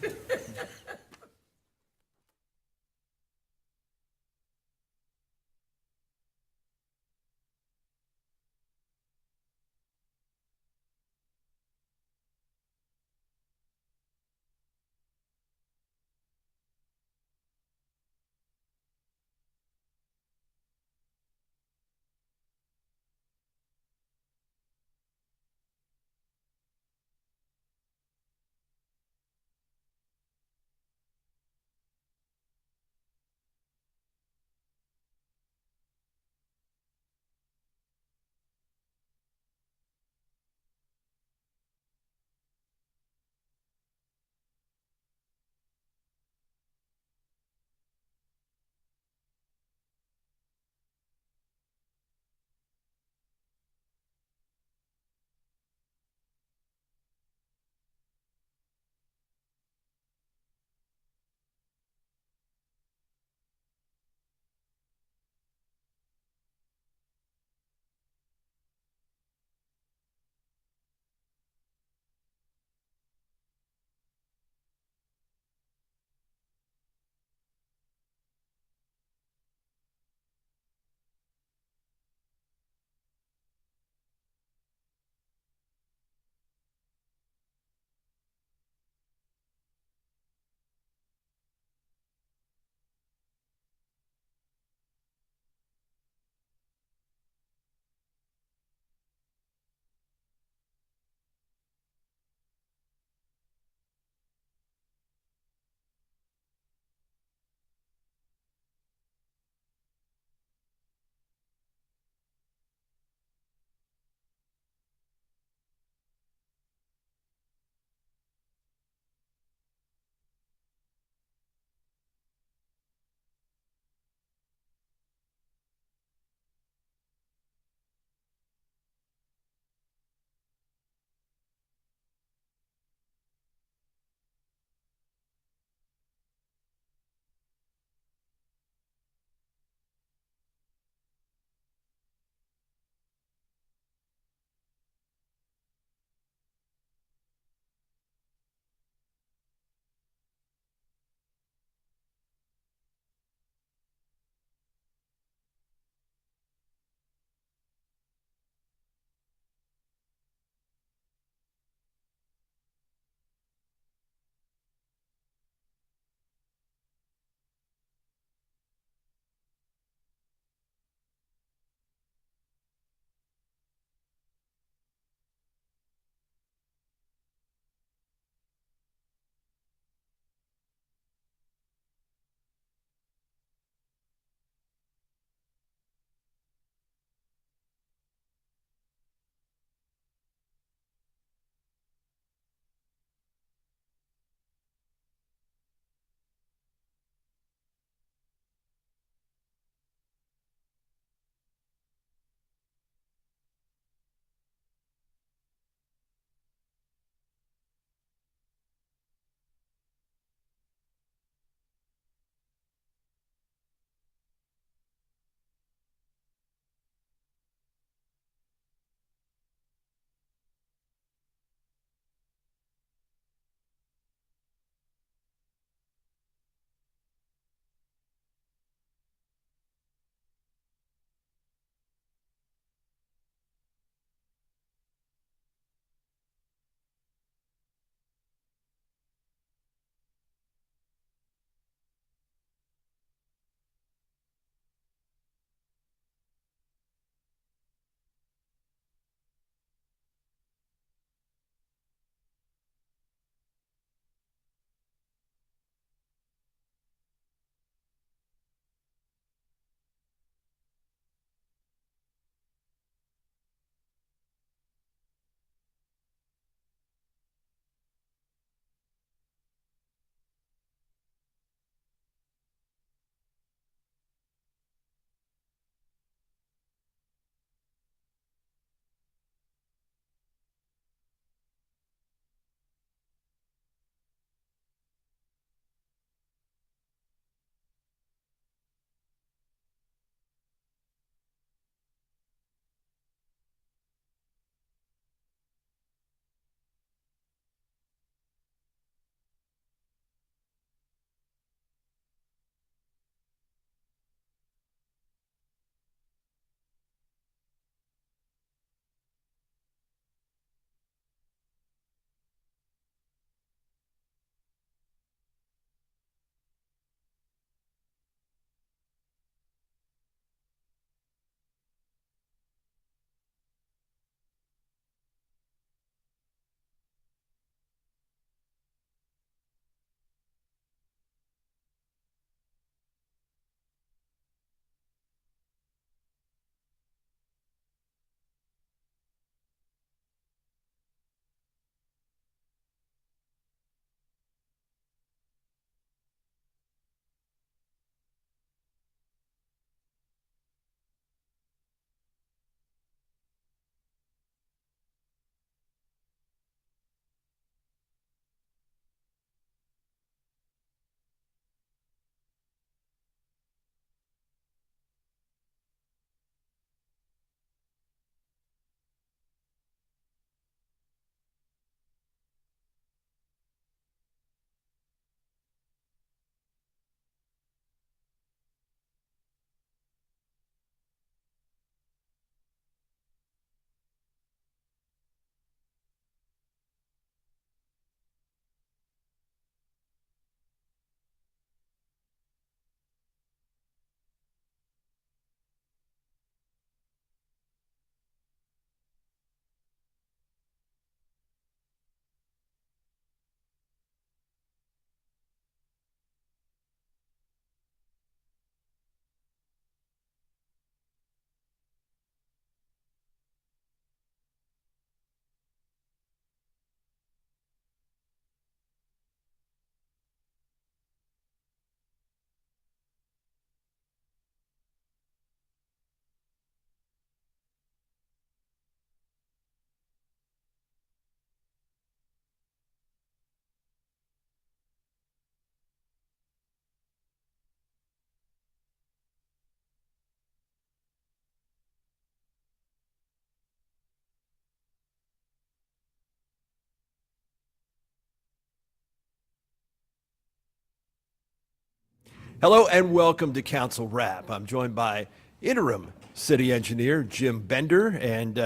Hello and welcome to Council Wrap. I'm joined by interim city engineer Jim Bender, and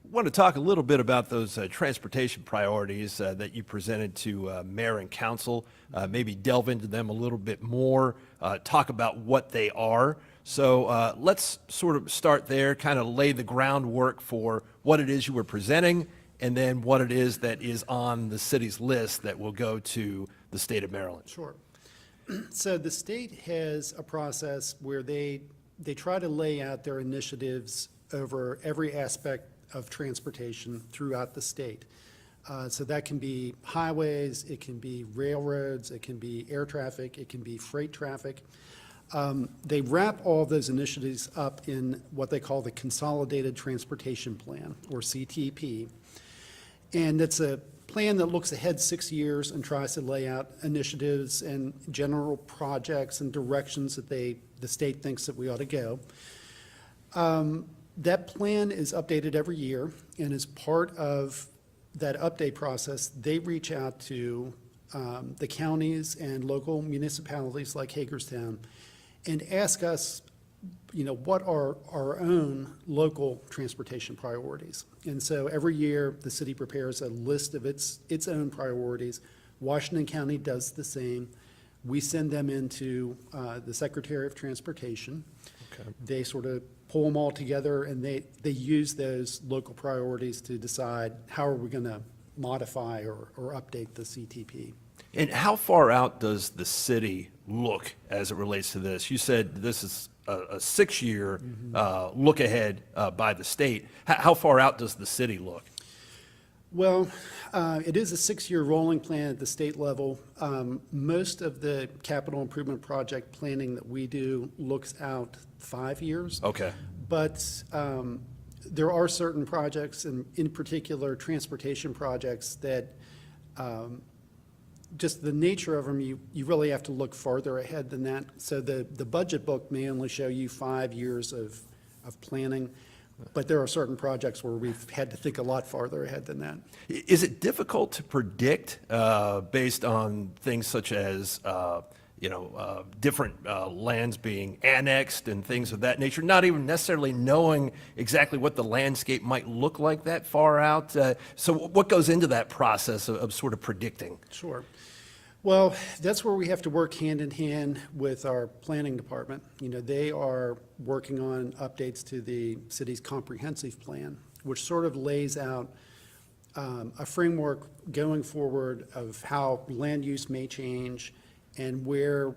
want to talk a little bit about those transportation priorities that you presented to mayor and council. Maybe delve into them a little bit more, talk about what they are. So let's sort of start there, kind of lay the groundwork for what it is you were presenting, and then what it is that is on the city's list that will go to the state of Maryland. Sure. So the state has a process where they try to lay out their initiatives over every aspect of transportation throughout the state. So that can be highways, it can be railroads, it can be air traffic, it can be freight traffic. They wrap all of those initiatives up in what they call the Consolidated Transportation Plan, or CTP. And it's a plan that looks ahead 6 years and tries to lay out initiatives and general projects and directions that the state thinks that we ought to go. That plan is updated every year, and as part of that update process, they reach out to the counties and local municipalities like Hagerstown and ask us, what are our own local transportation priorities? And so every year, the city prepares a list of its own priorities. Washington County does the same. We send them into the Secretary of Transportation. Okay. They sort of pull them all together, and they use those local priorities to decide how are we going to modify or update the CTP. And how far out does the city look as it relates to this? You said this is a 6-year look ahead by the state. How far out does the city look? Well, it is a 6-year rolling plan at the state level. Most of the capital improvement project planning that we do looks out 5 years. Okay. But there are certain projects, and in particular, transportation projects that just the nature of them, you really have to look farther ahead than that. So the budget book may only show you 5 years of planning, but there are certain projects where we've had to think a lot farther ahead than that. Is it difficult to predict based on things such as, different lands being annexed and things of that nature, not even necessarily knowing exactly what the landscape might look like that far out? So what goes into that process of sort of predicting? Sure. Well, that's where we have to work hand in hand with our planning department. They are working on updates to the city's comprehensive plan, which sort of lays out a framework going forward of how land use may change and where,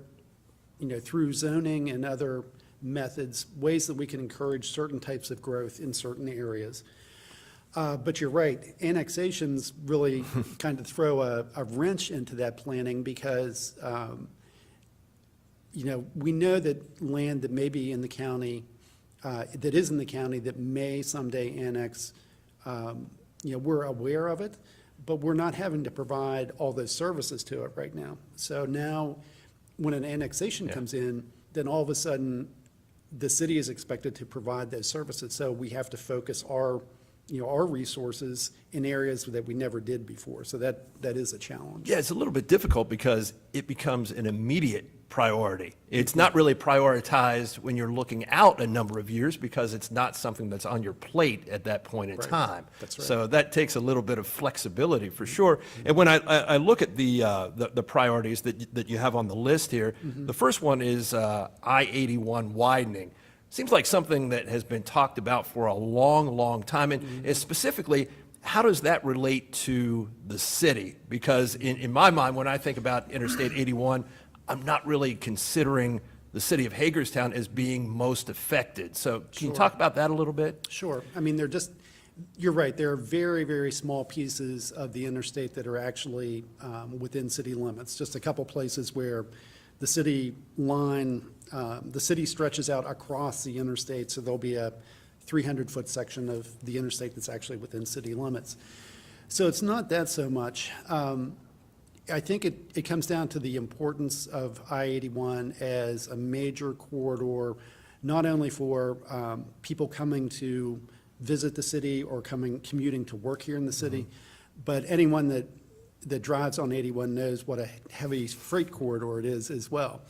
through zoning and other methods, ways that we can encourage certain types of growth in certain areas. But you're right, annexations really kind of throw a wrench into that planning because, we know that land that may be in the county, that is in the county that may someday annex, we're aware of it, but we're not having to provide all those services to it right now. So now, when an annexation comes in, then all of a sudden, the city is expected to provide those services. So we have to focus our resources in areas that we never did before. So that is a challenge. Yeah, it's a little bit difficult because it becomes an immediate priority. It's not really prioritized when you're looking out a number of years because it's not something that's on your plate at that point in Right. time. That's right. So that takes a little bit of flexibility for sure. And when I look at the priorities that you have on the list here, the first one is I-81 widening. Seems like something that has been talked about for a long, long time. And specifically, how does that relate to the city? Because in my mind, when I think about Interstate 81, I'm not really considering the city of Hagerstown as being most affected. So can you talk about that a little bit? Sure. I mean, you're right, there are very, very small pieces of the interstate that are actually within city limits. Just a couple places where the city line, the city stretches out across the interstate, so there'll be a 300-foot section of the interstate that's actually within city limits. So it's not that so much. I think it comes down to the importance of I-81 as a major corridor, not only for people coming to visit the city or commuting to work here in the city, but anyone that drives on 81 knows what a heavy freight corridor it is as well.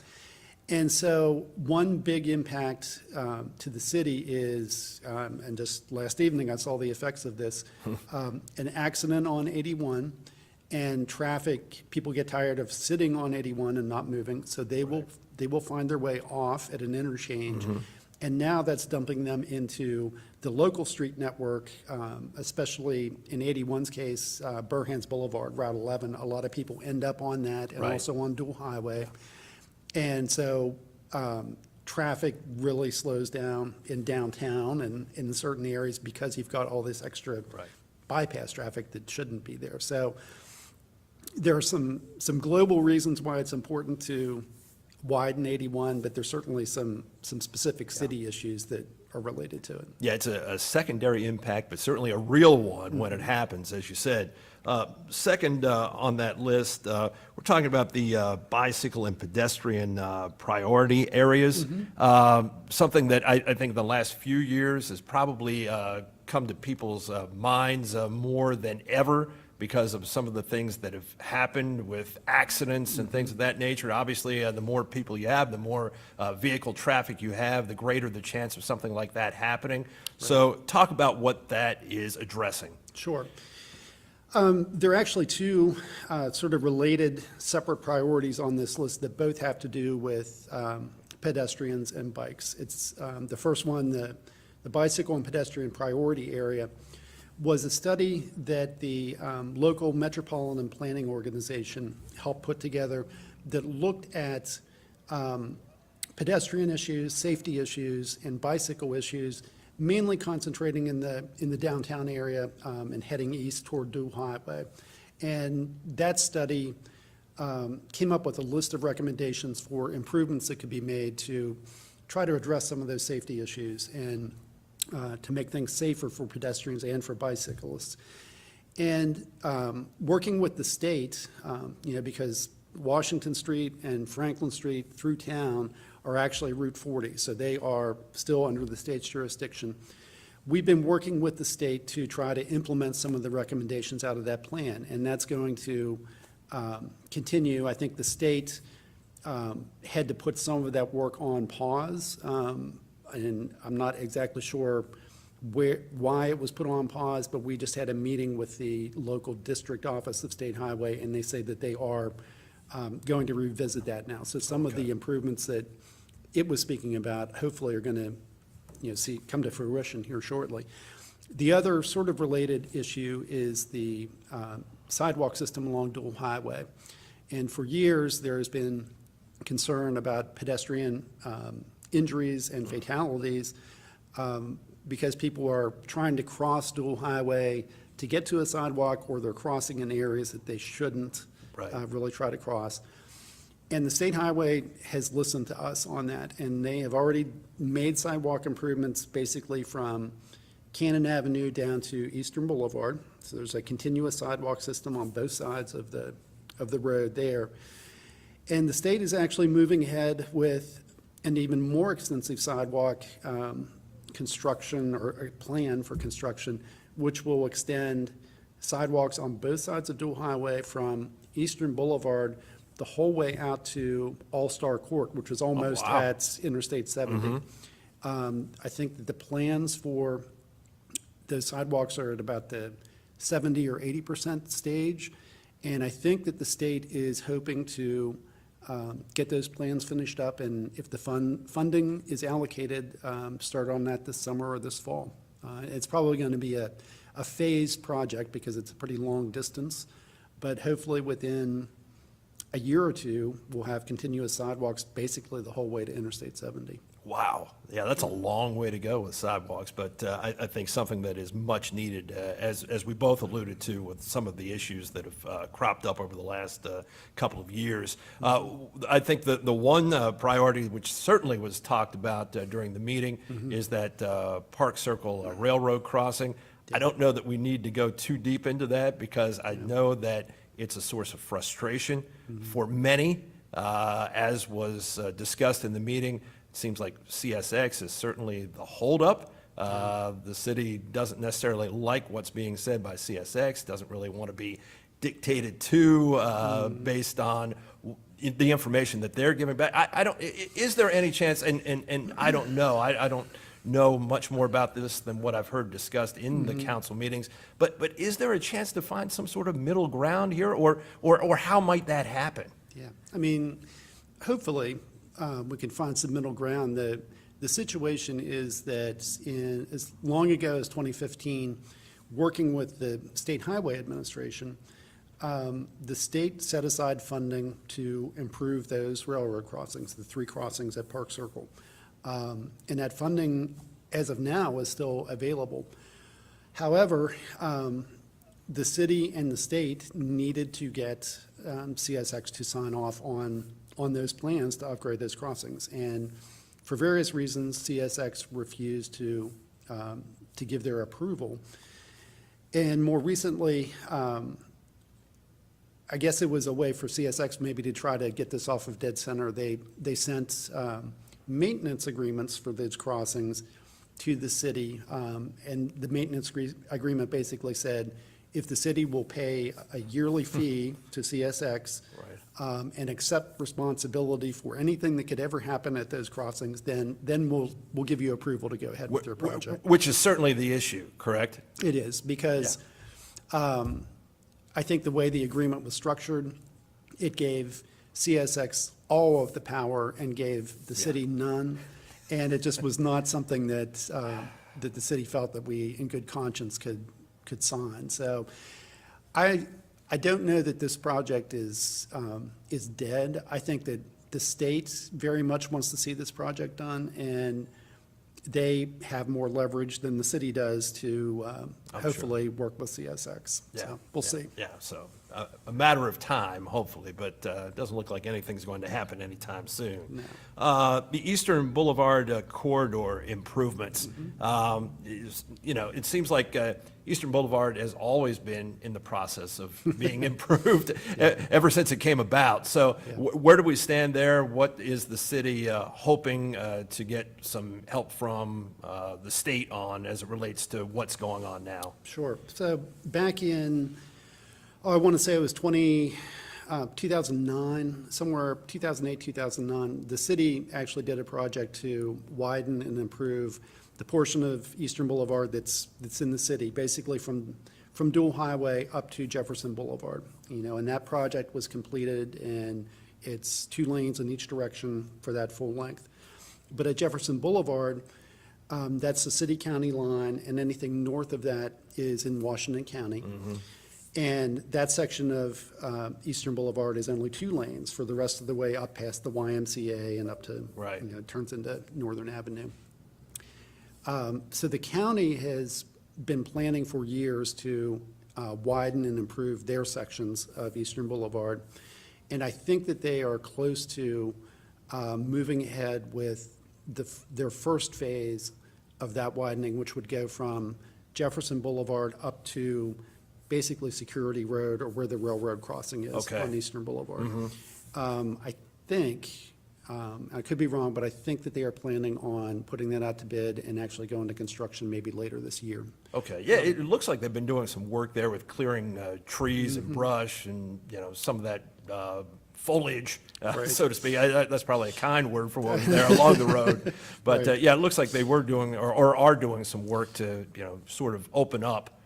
And so one big impact to the city is, and just last evening I saw the effects of this, an accident on 81 and traffic, people get tired of sitting on 81 and not moving, so they will find their way off at an interchange. And now that's dumping them into the local street network, especially in 81's case, Burhans Boulevard, Route 11. A lot of people end up on that and Right. also on Dual Highway. And so traffic really slows down in downtown and in certain areas because you've got all this extra Right. bypass traffic that shouldn't be there. So there are some global reasons why it's important to widen 81, but there's certainly some specific city issues that are related to it. Yeah, it's a secondary impact, but certainly a real one when it happens, as you said. Second on that list, we're talking about the bicycle and pedestrian priority areas. Something that I think the last few years has probably come to people's minds more than ever because of some of the things that have happened with accidents and things of that nature. Obviously, the more people you have, the more vehicle traffic you have, the greater the chance of something like that happening. So talk about what that is addressing. Sure. There are actually two sort of related separate priorities on this list that both have to do with pedestrians and bikes. It's the first one, the bicycle and pedestrian priority area, was a study that the local metropolitan planning organization helped put together that looked at pedestrian issues, safety issues, and bicycle issues, mainly concentrating in the downtown area and heading east toward Dual Highway. And that study came up with a list of recommendations for improvements that could be made to try to address some of those safety issues and to make things safer for pedestrians and for bicyclists. And working with the state, because Washington Street and Franklin Street through town are actually Route 40, so they are still under the state's jurisdiction. We've been working with the state to try to implement some of the recommendations out of that plan, and that's going to continue. I think the state had to put some of that work on pause, and I'm not exactly sure why it was put on pause, but we just had a meeting with the local district office of State Highway, and they say that they are going to revisit that now. So some of the improvements that it was speaking about hopefully are going to come to fruition here shortly. The other sort of related issue is the sidewalk system along Dual Highway. And for years, there has been concern about pedestrian injuries and fatalities because people are trying to cross Dual Highway to get to a sidewalk, or they're crossing in areas that they shouldn't really try to cross. And the State Highway has listened to us on that, and they have already made sidewalk improvements basically from Cannon Avenue down to Eastern Boulevard. So there's a continuous sidewalk system on both sides of the road there. And the state is actually moving ahead with an even more extensive sidewalk construction or plan for construction, which will extend sidewalks on both sides of Dual Highway from Eastern Boulevard the whole way out to All-Star Court, which is almost at Interstate 70. I think that the plans for those sidewalks are at about the 70 or 80% stage, and I think that the state is hoping to get those plans finished up, and if the funding is allocated, start on that this summer or this fall. It's probably going to be a phased project because it's a pretty long distance, but hopefully within a year or two, we'll have continuous sidewalks basically the whole way to Interstate 70. Wow. Yeah, that's a long way to go with sidewalks, but I think something that is much needed, as we both alluded to with some of the issues that have cropped up over the last couple of years. I think the one priority which certainly was talked about during the meeting is that Park Circle Railroad crossing. I don't know that we need to go too deep into that because I know that it's a source of frustration for many, as was discussed in the meeting. It seems like CSX is certainly the holdup. The city doesn't necessarily like what's being said by CSX, doesn't really want to be dictated to based on the information that they're giving back. I don't, is there any chance, and I don't know, I don't know much more about this than what I've heard discussed in the council meetings, but is there a chance to find some sort of middle ground here, or how might that happen? Yeah, I mean, hopefully, we can find some middle ground. The situation is that in, as long ago as 2015, working with the State Highway Administration, the state set aside funding to improve those railroad crossings, the 3 crossings at Park Circle. And that funding, as of now, is still available. However, the city and the state needed to get CSX to sign off on those plans to upgrade those crossings. And for various reasons, CSX refused to give their approval. And more recently, I guess it was a way for CSX maybe to try to get this off of dead center. They sent maintenance agreements for those crossings to the city, and the maintenance agreement basically said, if the city will pay a yearly fee to CSX and accept responsibility for anything that could ever happen at those crossings, then we'll give you approval to go ahead with your project. Which is certainly the issue, correct? It is, because I think the way the agreement was structured, it gave CSX all of the power and gave the city none. And it just was not something that, that the city felt that we, in good conscience, could sign. So I don't know that this project is dead. I think that the state very much wants to see this project done, and they have more leverage than the city does to hopefully work with CSX. So we'll see. Yeah, so a matter of time, hopefully, but it doesn't look like anything's going to happen anytime soon. The Eastern Boulevard corridor improvements, it seems like Eastern Boulevard has always been in the process of being improved ever since it came about. So where do we stand there? What is the city hoping to get some help from the state on as it relates to what's going on now? Sure. So back in, I want to say it was 2009, somewhere 2008, 2009, the city actually did a project to widen and improve the portion of Eastern Boulevard that's in the city, basically from Dual Highway up to Jefferson Boulevard. And that project was completed, and it's 2 lanes in each direction for that full length. But at Jefferson Boulevard, that's the city-county line, and anything north of that is in Washington County. And that section of Eastern Boulevard is only 2 lanes for the rest of the way up past the YMCA and up to, it turns into Northern Avenue. So the county has been planning for years to widen and improve their sections of Eastern Boulevard. And I think that they are close to moving ahead with their first phase of that widening, which would go from Jefferson Boulevard up to basically Security Road, or where the railroad crossing is on Eastern Boulevard. I think, I could be wrong, but I think that they are planning on putting that out to bid and actually going to construction maybe later this year. Okay, yeah, it looks like they've been doing some work there with clearing trees and brush and, some of that foliage, so to speak. That's probably a kind word for what was there along the road. But, yeah, it looks like they were doing, or are doing some work to, sort of open up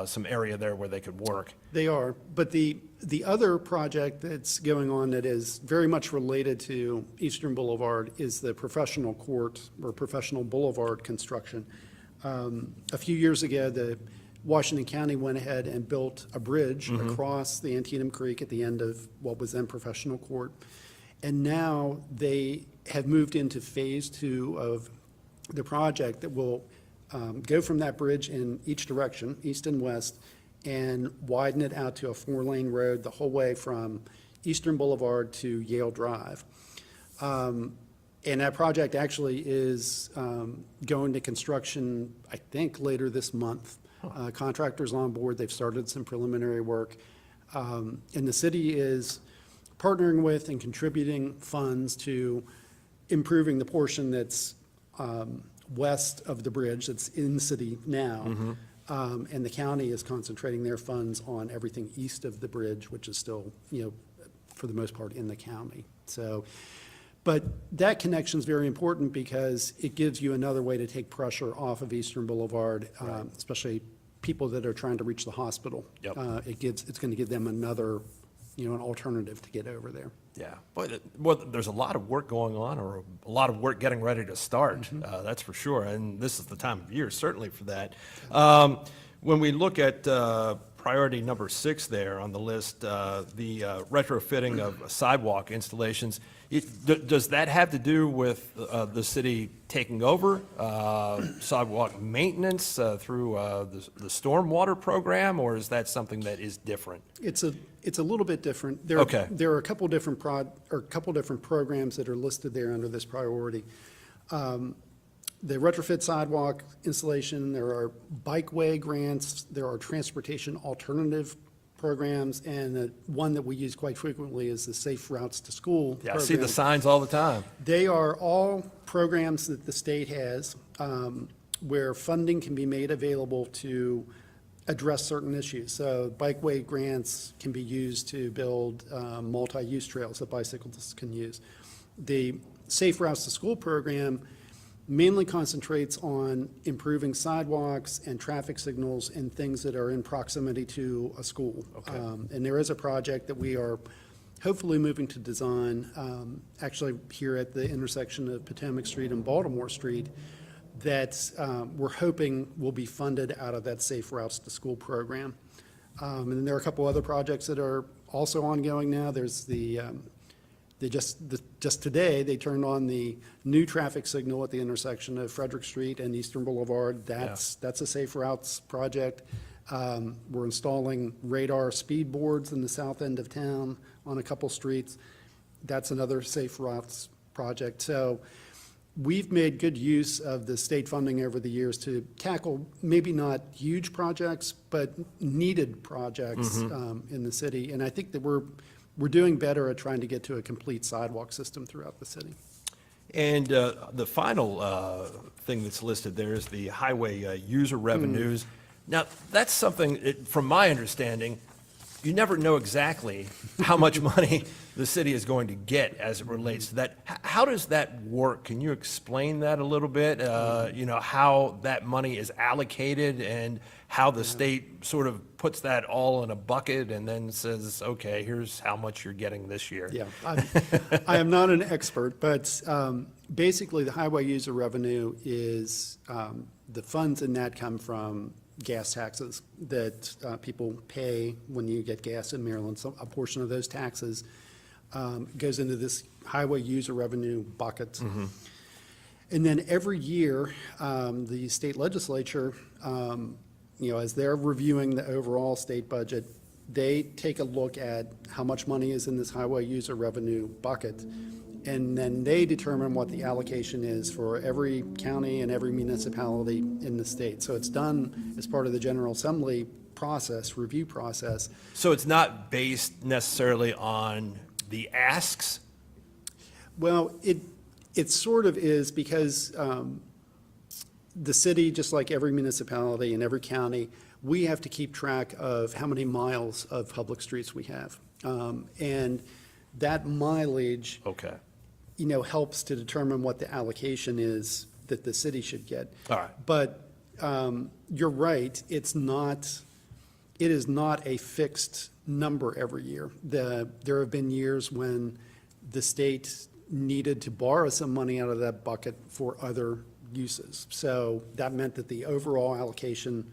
some area there where they could work. They are, but the other project that's going on that is very much related to Eastern Boulevard is the professional court or professional boulevard construction. A few years ago, the Washington County went ahead and built a bridge across the Antietam Creek at the end of what was then professional court. And now they have moved into phase 2 of the project that will go from that bridge in each direction, east and west, and widen it out to a 4-lane road the whole way from Eastern Boulevard to Yale Drive. And that project actually is going to construction, I think, later this month. Contractors on board, they've started some preliminary work. And the city is partnering with and contributing funds to improving the portion that's west of the bridge that's in the city now. And the county is concentrating their funds on everything east of the bridge, which is still, for the most part, in the county. So, but that connection is very important because it gives you another way to take pressure off of Eastern Boulevard, especially people that are trying to reach the hospital. Yep. It's going to give them another, an alternative to get over there. Yeah, boy, there's a lot of work going on, or a lot of work getting ready to start, that's for sure, and this is the time of year, certainly for that. When we look at priority number 6 there on the list, the retrofitting of sidewalk installations, does that have to do with the city taking over sidewalk maintenance through the stormwater program, or is that something that is different? It's a little bit different. Okay. There are a couple different programs that are listed there under this priority. The retrofit sidewalk installation, there are bikeway grants, there are transportation alternative programs, and the one that we use quite frequently is the Safe Routes to School Yeah, I see the program. signs all the time. They are all programs that the state has where funding can be made available to address certain issues. So bikeway grants can be used to build multi-use trails that bicyclists can use. The Safe Routes to School program mainly concentrates on improving sidewalks and traffic signals and things that are in proximity to a school. Okay. And there is a project that we are hopefully moving to design, actually here at the intersection of Potomac Street and Baltimore Street, that we're hoping will be funded out of that Safe Routes to School program. And there are a couple other projects that are also ongoing now. There's just today, they turned on the new traffic signal at the intersection of Frederick Street and Eastern Boulevard. That's a Safe Routes project. We're installing radar speed boards in the south end of town on a couple streets. That's another Safe Routes project. So we've made good use of the state funding over the years to tackle maybe not huge projects, but needed projects in the city. And I think that we're doing better at trying to get to a complete sidewalk system throughout the city. And the final thing that's listed there is the highway user revenues. Now, that's something, from my understanding, you never know exactly how much money the city is going to get as it relates to that. How does that work? Can you explain that a little bit? How that money is allocated and how the state sort of puts that all in a bucket and then says, okay, here's how much you're getting this year. Yeah, I am not an expert, but basically the highway user revenue is, the funds in that come from gas taxes that people pay when you get gas in Maryland. So a portion of those taxes goes into this highway user revenue bucket. And then every year, the state legislature, as they're reviewing the overall state budget, they take a look at how much money is in this highway user revenue bucket, and then they determine what the allocation is for every county and every municipality in the state. So it's done as part of the General Assembly review process. So it's not based necessarily on the asks? Well, it sort of is, because the city, just like every municipality and every county, we have to keep track of how many miles of public streets we have. And that mileage, Okay. helps to determine what the allocation is that the city should get. All right. But you're right, it is not a fixed number every year. There have been years when the state needed to borrow some money out of that bucket for other uses. So that meant that the overall allocation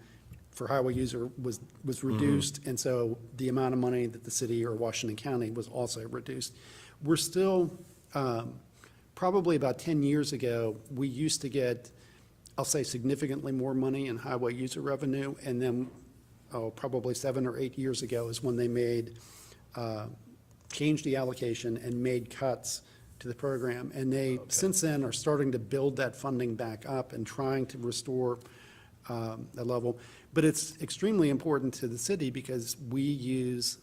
for highway user was reduced, and so the amount of money that the city or Washington County was also reduced. We're still, probably about 10 years ago, we used to get, I'll say, significantly more money in highway user revenue, and then, probably 7 or 8 years ago is when they changed the allocation and made cuts to the program. And they, since then, are starting to build that funding back up and trying to restore that level. But it's extremely important to the city because we use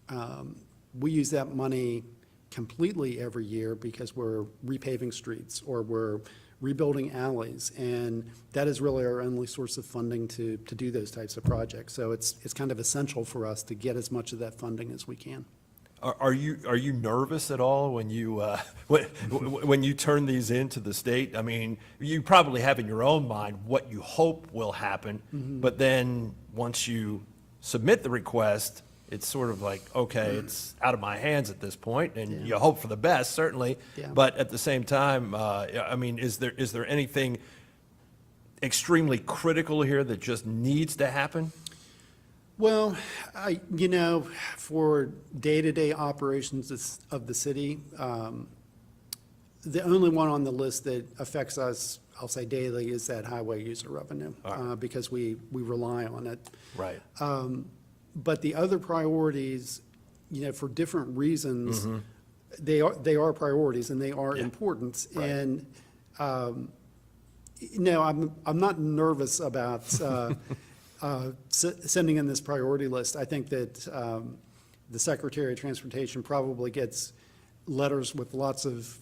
that money completely every year because we're repaving streets or we're rebuilding alleys, and that is really our only source of funding to do those types of projects. So it's kind of essential for us to get as much of that funding as we can. Are you nervous at all when you, when you turn these into the state? I mean, you probably have in your own mind what you hope will happen, but then once you submit the request, it's sort of like, okay, it's out of my hands at this point, and you hope for the best, certainly. Yeah. But at the same time, I mean, is there anything extremely critical here that just needs to happen? Well, for day-to-day operations of the city, the only one on the list that affects us, I'll say daily, is that highway user revenue, because we rely on it. Right. But the other priorities, for different reasons, they are priorities and they are important. Right. And, no, I'm not nervous about sending in this priority list. I think that the Secretary of Transportation probably gets letters with lots of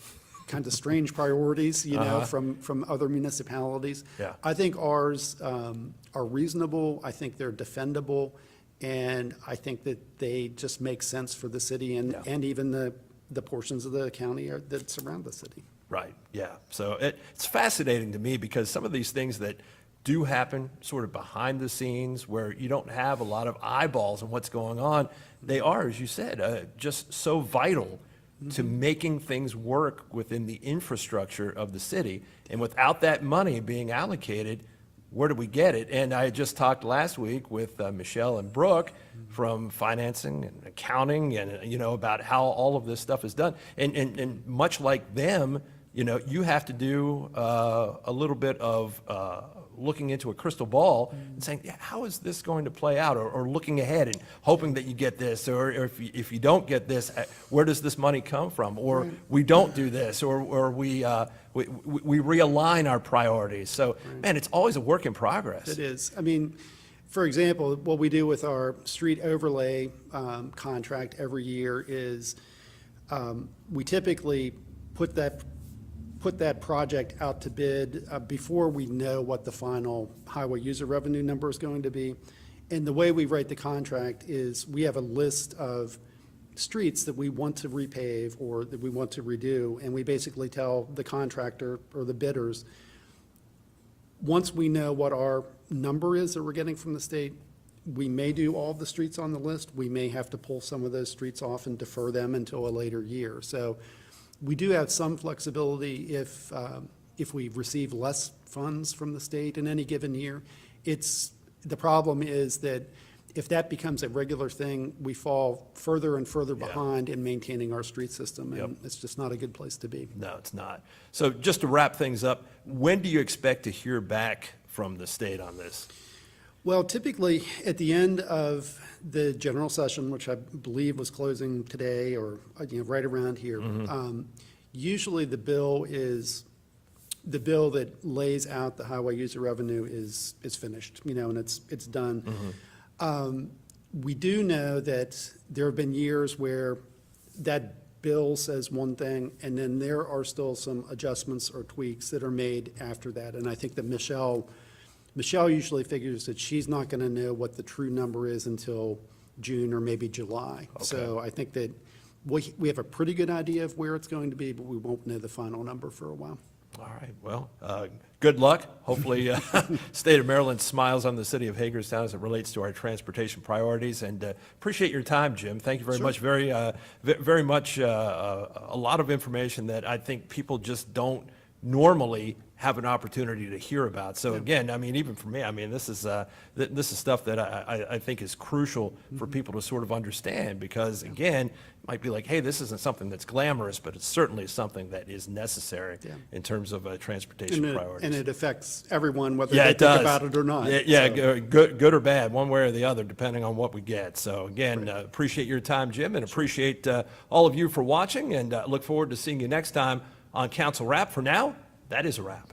kind of strange priorities, from other municipalities. Yeah. I think ours are reasonable. I think they're defendable. And I think that they just make sense for the city and even the portions of the county that surround the city. Right, yeah. So it's fascinating to me because some of these things that do happen sort of behind the scenes where you don't have a lot of eyeballs on what's going on, they are, as you said, just so vital to making things work within the infrastructure of the city. And without that money being allocated, where do we get it? And I just talked last week with Michelle and Brooke from financing and accounting and, about how all of this stuff is done. And much like them, you have to do a little bit of looking into a crystal ball and saying, how is this going to play out? Or looking ahead and hoping that you get this, or if you don't get this, where does this money come from? Or we don't do this, or we realign our priorities. So, man, it's always a work in progress. It is. I mean, for example, what we do with our street overlay contract every year is we typically put that project out to bid before we know what the final highway user revenue number is going to be. And the way we write the contract is we have a list of streets that we want to repave or that we want to redo, and we basically tell the contractor or the bidders, once we know what our number is that we're getting from the state, we may do all the streets on the list. We may have to pull some of those streets off and defer them until a later year. So we do have some flexibility if we receive less funds from the state in any given year. The problem is that if that becomes a regular thing, we fall further and further behind in maintaining our street system, and it's just not a good place to be. No, it's not. So just to wrap things up, when do you expect to hear back from the state on this? Well, typically, at the end of the general session, which I believe was closing today or, right around here, usually the bill that lays out the highway user revenue is finished, and it's done. We do know that there have been years where that bill says one thing, and then there are still some adjustments or tweaks that are made after that. And I think that Michelle usually figures that she's not going to know what the true number is until June or maybe July. So I think that we have a pretty good idea of where it's going to be, but we won't know the final number for a while. All right, well, good luck. Hopefully, State of Maryland smiles on the city of Hagerstown as it relates to our transportation priorities. And appreciate your time, Jim. Thank you very much. Very much a lot of information that I think people just don't normally have an opportunity to hear about. So again, I mean, even for me, I mean, this is stuff that I think is crucial for people to sort of understand, because again, it might be like, hey, this isn't something that's glamorous, but it's certainly something that is necessary in terms of transportation priorities. And it affects everyone, whether Yeah, they it think does. about it or not. Yeah, So, good or bad, one way or the other, depending on what we get. So again, appreciate your time, Jim, and appreciate all of you for watching, and look forward to seeing you next time on Council Wrap. For now, that is a wrap.